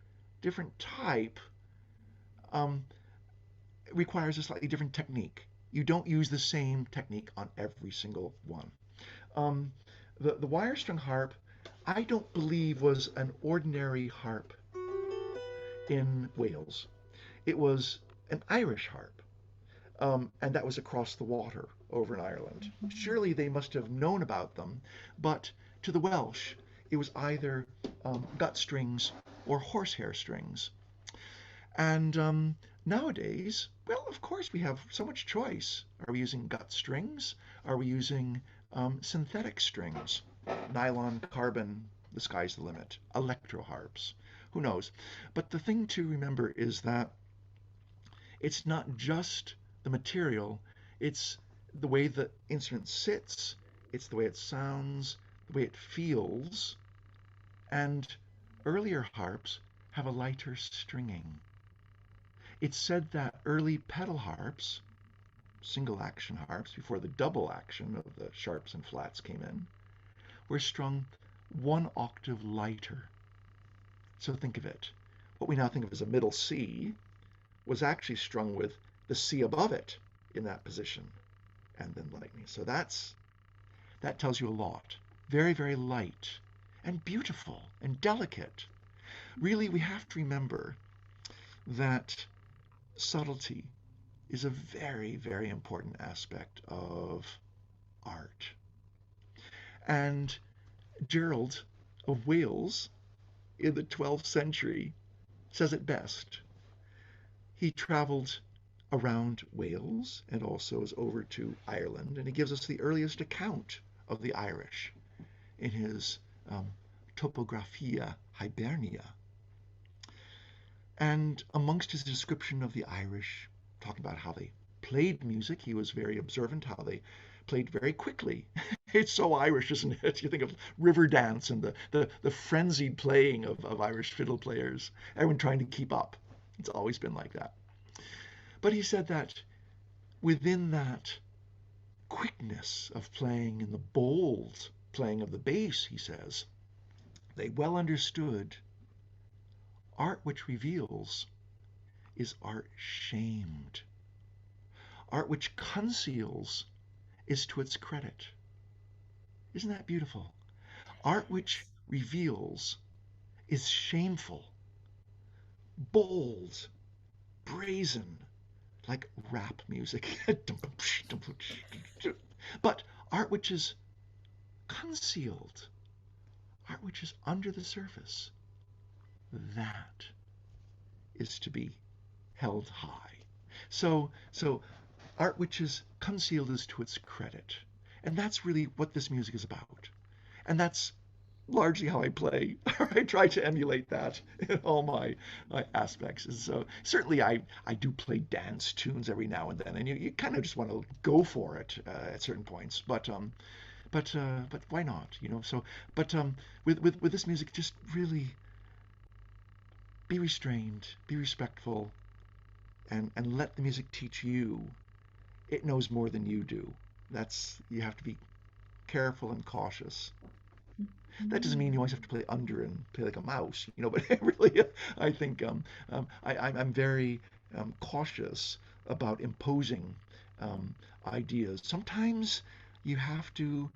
different type um, requires a slightly different technique. You don't use the same technique on every single one. Um, the wire-strung harp, I don't believe was an ordinary harp in Wales. It was an Irish harp, and that was across the water over in Ireland. Surely they must have known about them, but to the Welsh, it was either gut strings or horsehair strings. And nowadays, well, of course, we have so much choice. Are we using gut strings? Are we using synthetic strings? Nylon, carbon, the sky's the limit. Electro harps. Who knows? But the thing to remember is that it's not just the material, it's the way the instrument sits, it's the way it sounds, the way it feels, and earlier harps have a lighter stringing. It's said that early pedal harps, single action harps, before the double action of the sharps and flats came in, were strung 1 octave lighter. So think of it. What we now think of as a middle C was actually strung with the C above it in that position and then lightning. So that tells you a lot. Very, very light and beautiful and delicate. Really, we have to remember that subtlety is a very, very important aspect of art. And Gerald of Wales in the 12th century says it best. He traveled around Wales and also is over to Ireland, and he gives us the earliest account of the Irish in his Topographia Hibernia. And amongst his description of the Irish, talking about how they played music, he was very observant how they played very quickly. It's so Irish, isn't it? You think of river dance and the frenzied playing of Irish fiddle players, everyone trying to keep up. It's always been like that. But he said that within that quickness of playing and the bold playing of the bass, he says, they well understood art which reveals is art shamed. Art which conceals is to its credit. Isn't that beautiful? Art which reveals is shameful, bold, brazen, like rap music. But art which is concealed, art which is under the surface, that is to be held high. So art which is concealed is to its credit. And that's really what this music is about. And that's largely how I play. I try to emulate that in all my aspects. And so certainly I do play dance tunes every now and then, and you kind of just want to go for it at certain points. But why not? So with this music, just really be restrained, be respectful, and let the music teach you. It knows more than you do. You have to be careful and cautious. That doesn't mean you always have to play under and play like a mouse, but really, I think I'm very cautious about imposing ideas. Sometimes you have to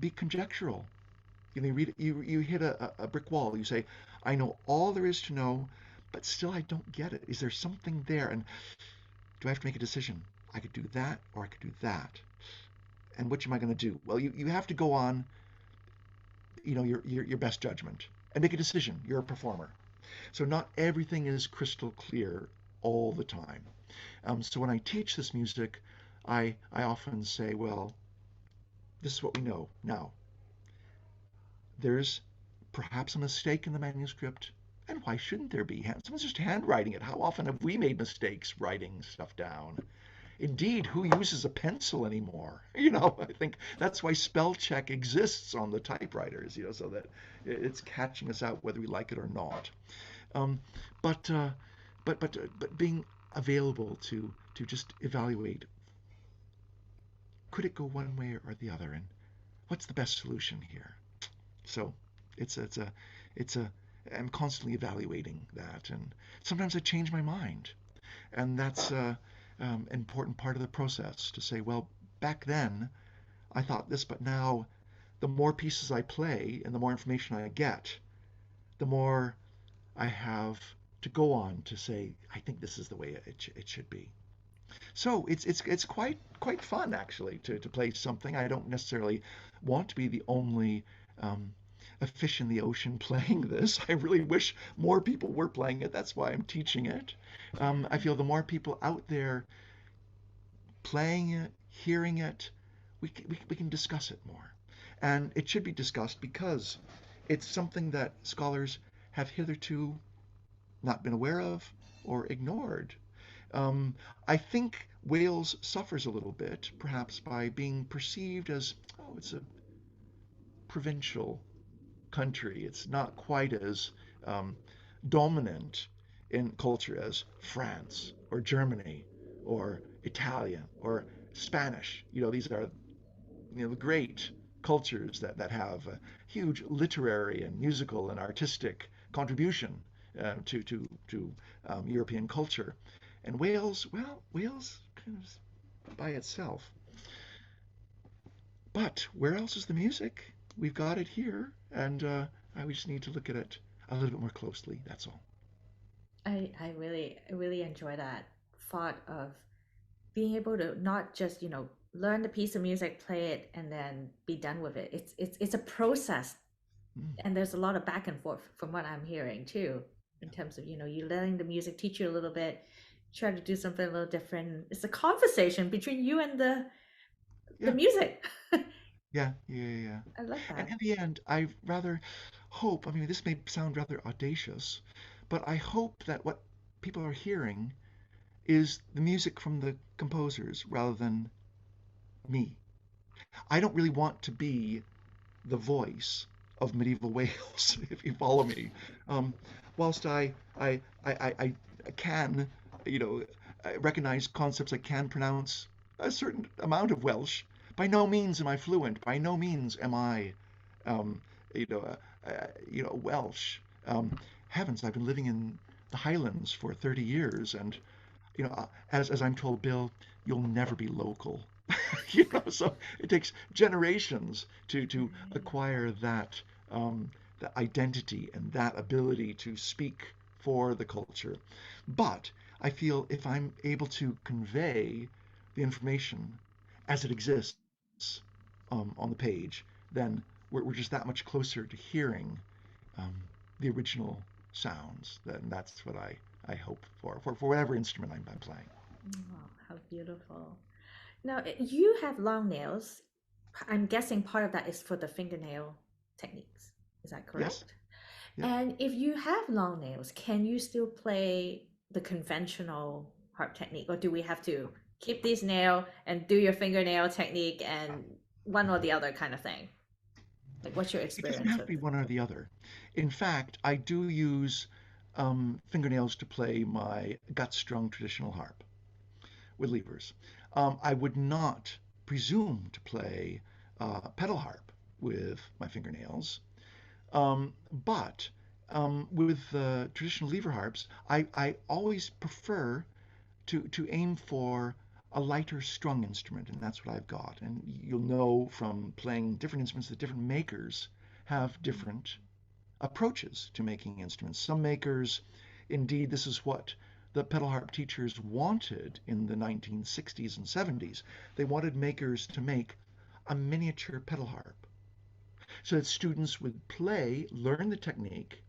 be conjectural. You hit a brick wall. You say, I know all there is to know, but still I don't get it. Is there something there? And do I have to make a decision? I could do that or I could do that. And which am I going to do? Well, you have to go on your best judgment and make a decision. You're a performer. So not everything is crystal clear all the time. So when I teach this music, I often say, well, this is what we know now. There's perhaps a mistake in the manuscript, and why shouldn't there be? Someone's just handwriting it. How often have we made mistakes writing stuff down? Indeed, who uses a pencil anymore? I think that's why spell check exists on the typewriters, so that it's catching us out whether we like it or not. Um, but, uh, but being available to just evaluate, could it go one way or the other, and what's the best solution here? So it's a I'm constantly evaluating that, and sometimes I change my mind, and that's an important part of the process to say, well, back then I thought this, but now the more pieces I play and the more information I get, the more I have to go on to say, I think this is the way it should be. So it's quite fun actually to play something. I don't necessarily want to be the only a fish in the ocean playing this. I really wish more people were playing it. That's why I'm teaching it. I feel the more people out there playing it, hearing it, we can discuss it more. And it should be discussed because it's something that scholars have hitherto not been aware of or ignored. Um, I think Wales suffers a little bit, perhaps by being perceived as, oh, it's a provincial country. It's not quite as um, dominant in culture as France or Germany or Italian or Spanish. These are the great cultures that have a huge literary and musical and artistic contribution to European culture. And Wales, well, Wales kind of by itself. But where else is the music? We've got it here, and we just need to look at it a little bit more closely. That's all. I really enjoy that thought of being able to not just, learn the piece of music, play it, and then be done with it. It's a process, Mm, and there's a lot of back and forth from what I'm hearing too, in yeah, terms of, you letting the music teach you a little bit, try to do something a little different. It's a conversation between you and the yeah, music. yeah, yeah, yeah, yeah. I love And that. in the end, I rather hope, I mean, this may sound rather audacious, but I hope that what people are hearing is the music from the composers rather than me. I don't really want to be the voice of medieval Wales, if you follow me. Um, whilst I can, you know, recognize concepts, I can pronounce a certain amount of Welsh. By no means am I fluent. By no means am I, um, Welsh. Heavens, I've been living in the Highlands for 30 years, and as I'm told, Bill, you'll never be local. So it takes generations to Right. acquire that identity and that ability to speak for the culture. But I feel if I'm able to convey the information as it exists on the page, then we're just that much closer to hearing um, the original sounds. Then that's what I hope for whatever instrument I'm playing. Oh, how beautiful. Now, you have long nails. I'm guessing part of that is for the fingernail techniques. Is that Yes. correct? Yeah. And if you have long nails, can you still play the conventional harp technique, or do we have to keep these nail and do your fingernail technique and one or the other kind of thing? Like, what's your It doesn't experience have to with? be one or the other. In fact, I do use fingernails to play my gut-strung traditional harp with levers. I would not presume to play pedal harp with my fingernails, but with traditional lever harps, I always prefer to aim for a lighter strung instrument, and that's what I've got. And you'll know from playing different instruments that different makers have different approaches to making instruments. Some makers, indeed, this is what the pedal harp teachers wanted in the 1960s and 70s. They wanted makers to make a miniature pedal harp so that students would play, learn the technique,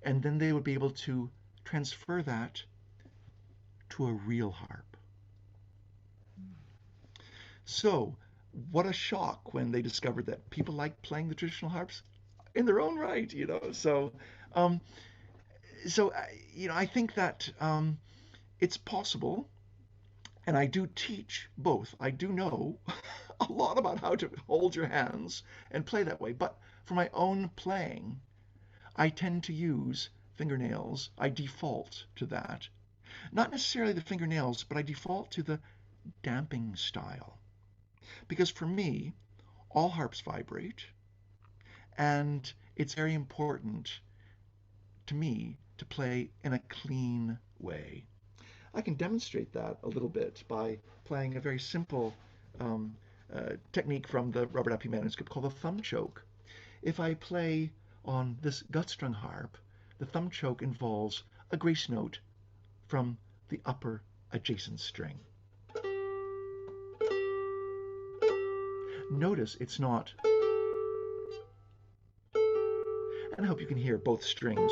and then they would be able to transfer that to a real harp. So, what a shock when they discovered that people like playing the traditional harps in their own right. Um, I think that it's possible, and I do teach both. I do know a lot about how to hold your hands and play that way. But for my own playing, I tend to use fingernails. I default to that. Not necessarily the fingernails, but I default to the damping style. Because for me, all harps vibrate, and it's very important to me to play in a clean way. I can demonstrate that a little bit by playing a very simple um, technique from the Robert Appy manuscript called the thumb choke. If I play on this gut-strung harp, the thumb choke involves a grace note from the upper adjacent string. Notice it's not, and I hope you can hear both strings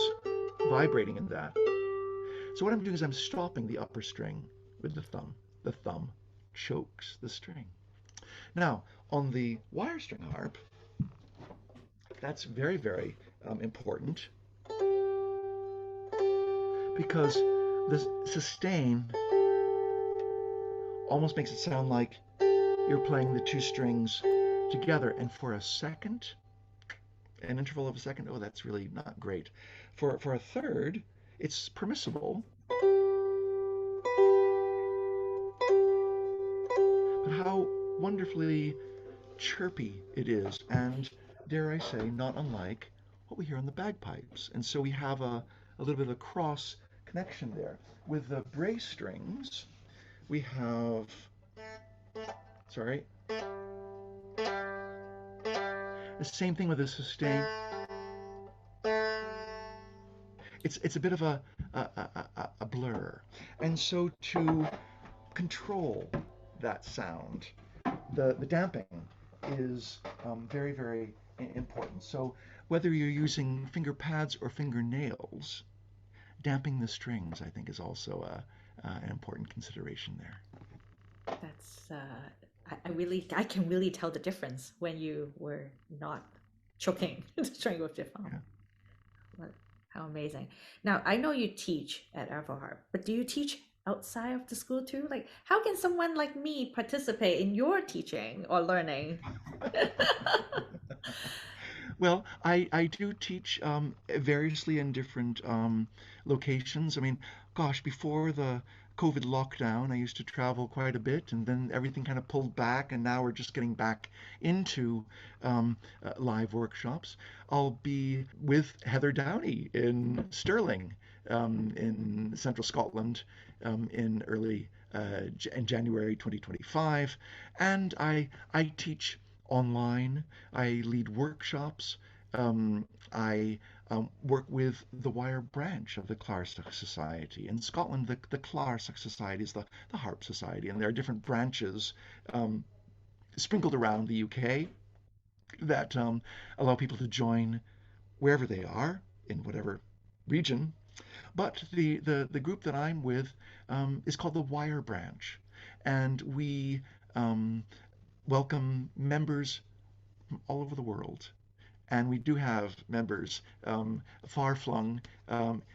vibrating in that. So what I'm doing is I'm stopping the upper string with the thumb. The thumb chokes the string. Now, on the wire string harp, that's very, very important. because the sustain almost makes it sound like you're playing the two strings together. And for a second, an interval of a second, oh, that's really not great. For a third, it's permissible, but how wonderfully chirpy it is, and dare I say, not unlike what we hear on the bagpipes. And so we have a little bit of a cross connection there. With the bray strings, we have, sorry, the same thing with the sustain. It's a bit of a blur. And so to control that sound, the damping is very, very important. So whether you're using finger pads or fingernails, damping the strings, I think, is also an important consideration there. That's I can really tell the difference when you were not choking the string with your phone. Yeah. What, how amazing. Now, I know you teach at Ardival Harp, but do you teach outside of the school too? Like, how can someone like me participate in your teaching or learning? Well, I do teach variously in different locations. I mean, gosh, before the COVID lockdown, I used to travel quite a bit, and then everything kind of pulled back, and now we're just getting back into live workshops. I'll be with Heather Downie in Stirling, in central Scotland, in early in January 2025, and I teach online. I lead workshops. I work with the wire branch of the Clarsach Society. In Scotland, the Clarsach Society is the Harp Society, and there are different branches um, sprinkled around the UK that allow people to join wherever they are, in whatever region. But the group that I'm with is called the Wire Branch, and we um, welcome members from all over the world. And we do have members far flung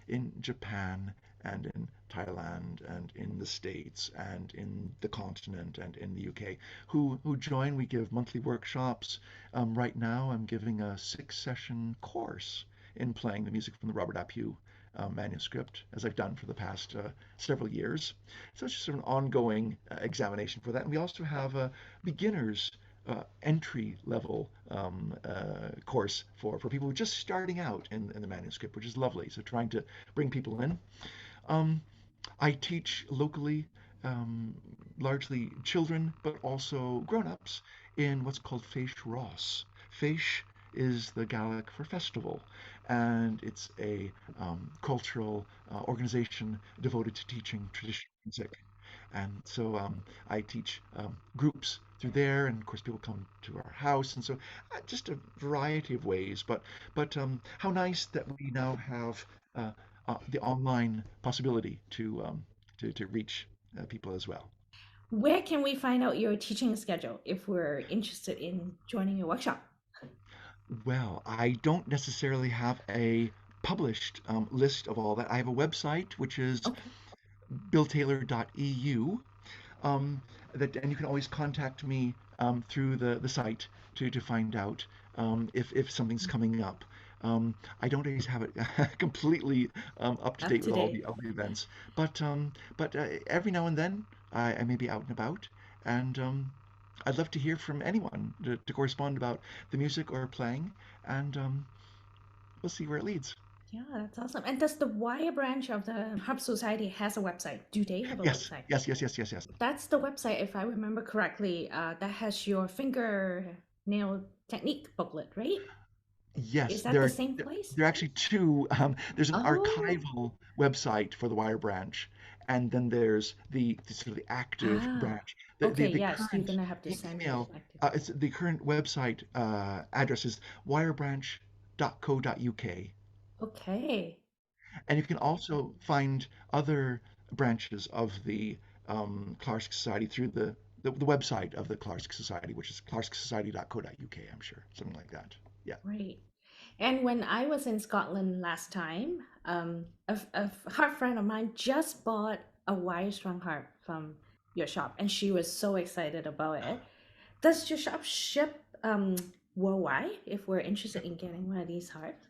in Japan and in Thailand and in the States and in the continent and in the UK who join. We give monthly workshops. Right now, I'm giving a 6 session course in playing the music from the Robert Apu manuscript, as I've done for the past several years. So it's just sort of an ongoing examination for that. And we also have a beginners entry level course for people who are just starting out in the manuscript, which is lovely. So trying to bring people in. Um, I teach locally, um, largely children, but also grown-ups in what's called Fèis Ross. Fèis is the Gaelic for festival, and it's a cultural organization devoted to teaching traditional music. And so I teach groups through there, and of course people come to our house, and so just a variety of ways. But how nice that we now have the online possibility to reach people as well. Where can we find out your teaching schedule if we're interested in joining your workshop? Well, I don't necessarily have a published list of all that. I have a website which is Okay. billtaylor.eu. Um, and you can always contact me through the site to find out if something's coming up. I don't always have it completely up to Up date to with date. all the events, but every now and then I may be out and about, and I'd love to hear from anyone to correspond about the music or playing, and we'll see where it leads. Yeah, that's awesome. And does the wire branch of the Harp Society has a website? Do they have a Yes, website? yes, yes, yes, yes, yes. That's the website, if I remember correctly, that has your fingernail technique booklet, right? Is Yes, that the same place? there are actually two. There's an Oh, archival website for the Wire branch, and then there's the sort of the active ah, branch. okay, The yes, you're current gonna have to send me email, the active. it's the current website address is wirebranch.co.uk, Okay, and you can also find other branches of the Clarsach Society through the website of the Clarsach Society, which is clarsachsociety.co.uk. I'm sure something like that. Yeah. great. And when I was in Scotland last time, a harp friend of mine just bought a wire-strung harp from your shop, and she was so excited about it. Does your shop ship worldwide if we're interested Yep. in getting one of these harps?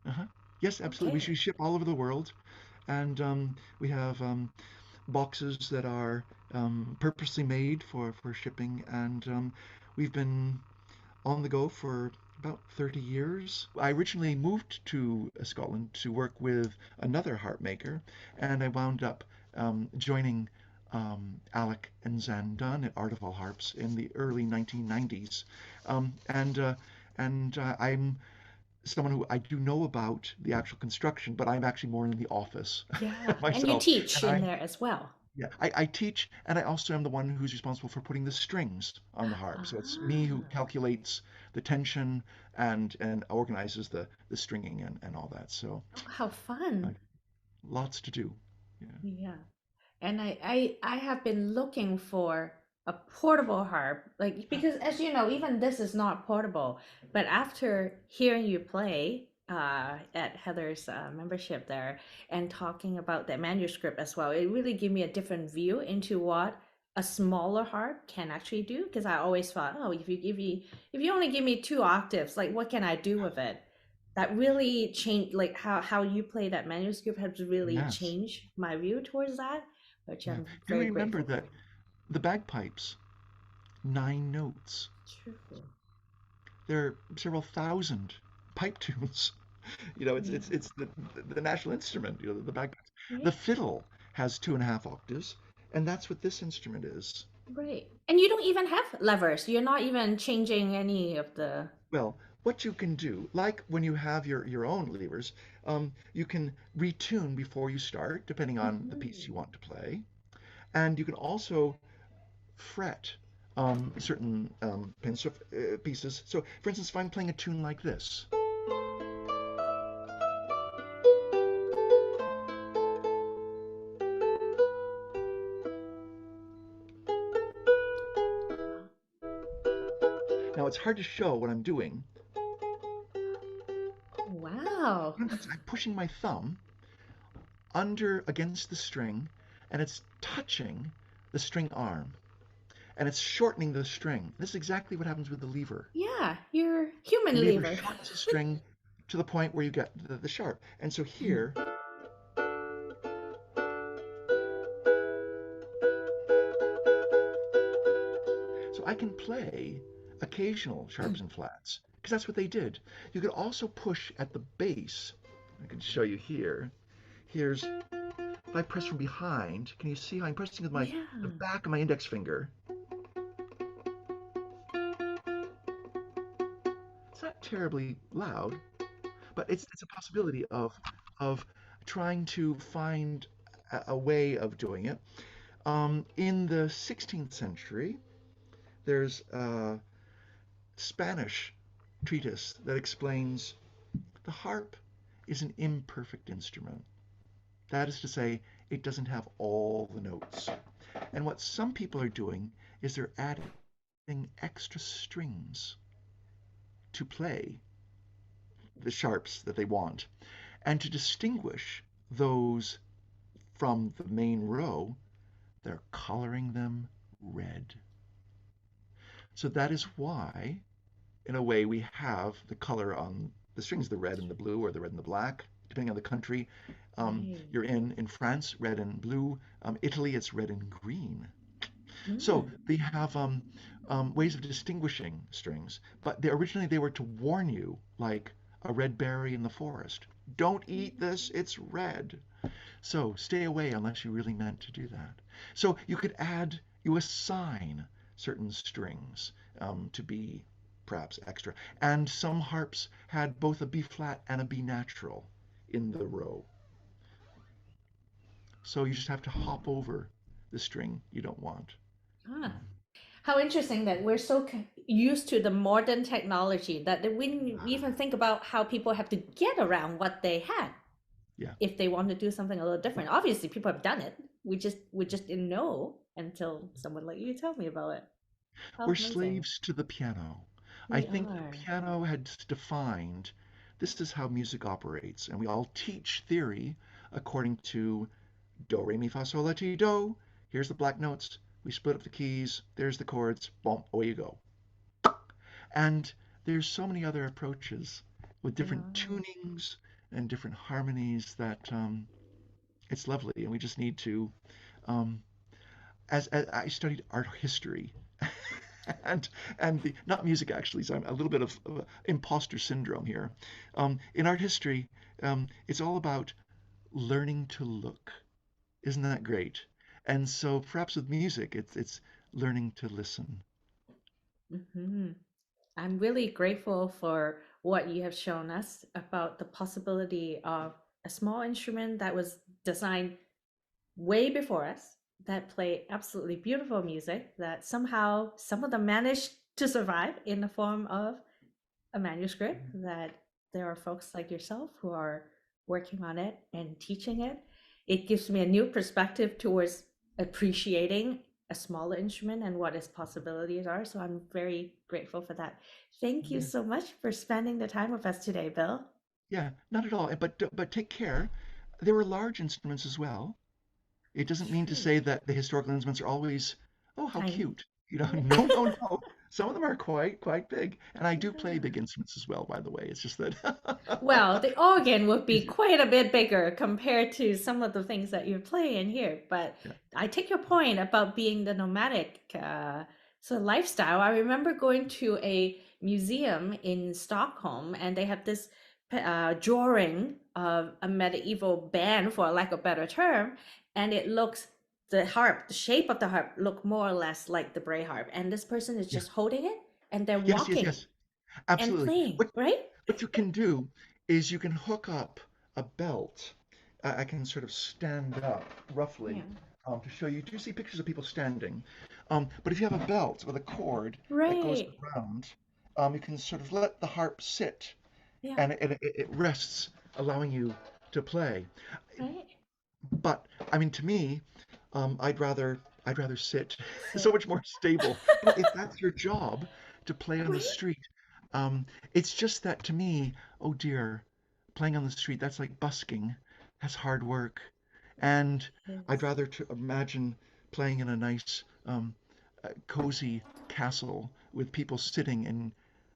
Uh-huh. Yes, absolutely. We Okay. ship all over the world, and we have boxes that are purposely made for shipping, and we've been on the go for about 30 years. I originally moved to Scotland to work with another harp maker, and I wound up joining Alec and Zan Dunn at Ardival Harps in the early 1990s. Um, and uh, and I'm someone who I do know about the actual construction, but I'm actually more in the office Yeah. And you myself. teach And in there as well. yeah, I teach, and I also am the one who's responsible for putting the strings on the harp. So it's me who Ah, calculates the tension and organizes the stringing and all that. So oh, how uh, fun. lots to do. Yeah. Yeah. And I have been looking for a portable harp, like because as you know, even this is not portable. But after hearing you play at Heather's membership there and talking about that manuscript as well, it really gave me a different view into what a smaller harp can actually do. Because I always thought, oh, if you only give me two octaves, like what can I do with it? That really changed, like how you play that manuscript has really Yes. changed my view towards that, which Yeah. I'm You very remember grateful that for. the bagpipes, 9 notes. True. There are several thousand pipe tunes. Yeah. It's the national instrument. The bagpipes. The Right. fiddle has 2.5 octaves, and that's what this instrument is. Right. And you don't even have levers. You're not even changing any of the. Well, what you can do, like when you have your own levers, you can retune before you start, depending on the piece you Mhm. want to play, and you can also fret certain pieces. So, for instance, if I'm playing a tune like this, now it's hard to show what I'm doing. Oh, wow. What I'm doing is I'm pushing my thumb under against the string, and it's touching the string arm, and it's shortening the string. This is exactly what happens with the lever. Yeah, you're The human lever lever. shortens the string to the point where you get the sharp. And so here, so I can play occasional sharps and flats because that's what they did. You could also push at the bass. I can show you here. Here's if I press from behind. Can you see how I'm pressing with my the Yeah. back of my index finger? It's not terribly loud, but it's a possibility of trying to find a way of doing it. In the 16th century, there's a Spanish treatise that explains the harp is an imperfect instrument. That is to say, it doesn't have all the notes. And what some people are doing is they're adding extra strings to play the sharps that they want. And to distinguish those from the main row, they're coloring them red. So that is why, in a way, we have the color on the strings, the red and the blue, or the red and the black, depending on the country Right. you're in. In France, red and blue. Italy, it's red and green. So Mm. they have ways of distinguishing strings, but originally they were to warn you, like a red berry in the forest. Don't eat this, it's red. So stay away unless you really meant to do that. So you assign certain strings to be perhaps extra. And some harps had both a B flat and a B natural in the row. So you just have to hop over the string you don't want. Ah. How interesting that we're so used to the modern technology that we didn't even think about how people have to get around what they had Yeah. if they want to do something a little different. Obviously, people have done it. We just didn't know until someone like you told me about it. How We're amazing. slaves to the piano. I We think the are. piano had defined this is how music operates. And we all teach theory according to do, re, mi, fa, sol, la, ti, do. Here's the black notes. We split up the keys. There's the chords. Boom, away you go. And there's so many other approaches with different Wow. tunings and different harmonies that it's lovely. And we just need to, um, as I studied art history, and the not music actually, so I'm a little bit of imposter syndrome here. In art history, it's all about learning to look. Isn't that great? And so perhaps with music, it's learning to listen. Hmm. I'm really grateful for what you have shown us about the possibility of a small instrument that was designed way before us that play absolutely beautiful music that somehow some of them managed to survive in the form of a manuscript, that there are folks like yourself who are working on it and teaching it. It gives me a new perspective towards appreciating a smaller instrument and what its possibilities are. So I'm very grateful for that. Thank you Yeah, so much for spending the time with us today, Bill. yeah, not at all. But take care. There were large instruments as well. It doesn't mean to True. say that the historical instruments are always, oh, how Tiny. cute. No, no, no. Some of them are quite big, and I do play Yeah. big instruments as well, by the way. It's just that, Well, the organ would be easier. quite a bit bigger compared to some of the things that you're playing here. But Yeah, I take your point about being the nomadic lifestyle. I remember going to a museum in Stockholm, and they have this drawing of a medieval band, for lack of a better term, and it looks the harp, the shape of the harp, look more or less like the Bray harp, and this person is yeah. just holding it and they're Yes, yes, walking yes. and Absolutely. playing, right? What you can do is you can hook up a belt. I can sort of stand up Yeah. roughly to show you. Do you see pictures of people standing? But if you have a belt with a cord that goes Right. around, you can sort of let the harp sit, Yeah. and it rests, allowing you to play. Right. But I mean, to me, I'd rather sit. So Sit. much more stable. But if that's your job to play on the Right. street, it's just that to me, oh dear, playing on the street, that's like busking. That's hard work. And I'd Yes. rather to imagine playing in a nice, cozy castle with people sitting in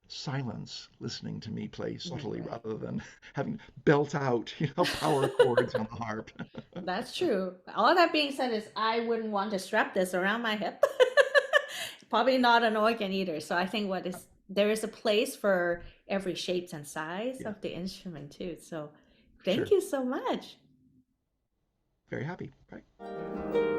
silence, listening to me play You're subtly right. rather than having belt out, power chords on the harp. That's true. All that being said is I wouldn't want to strap this around my hip. Probably not an organ either. So I think what is there is a place for every shapes and size Yeah, of the instrument too. So thank sure. you so much. Very happy, right?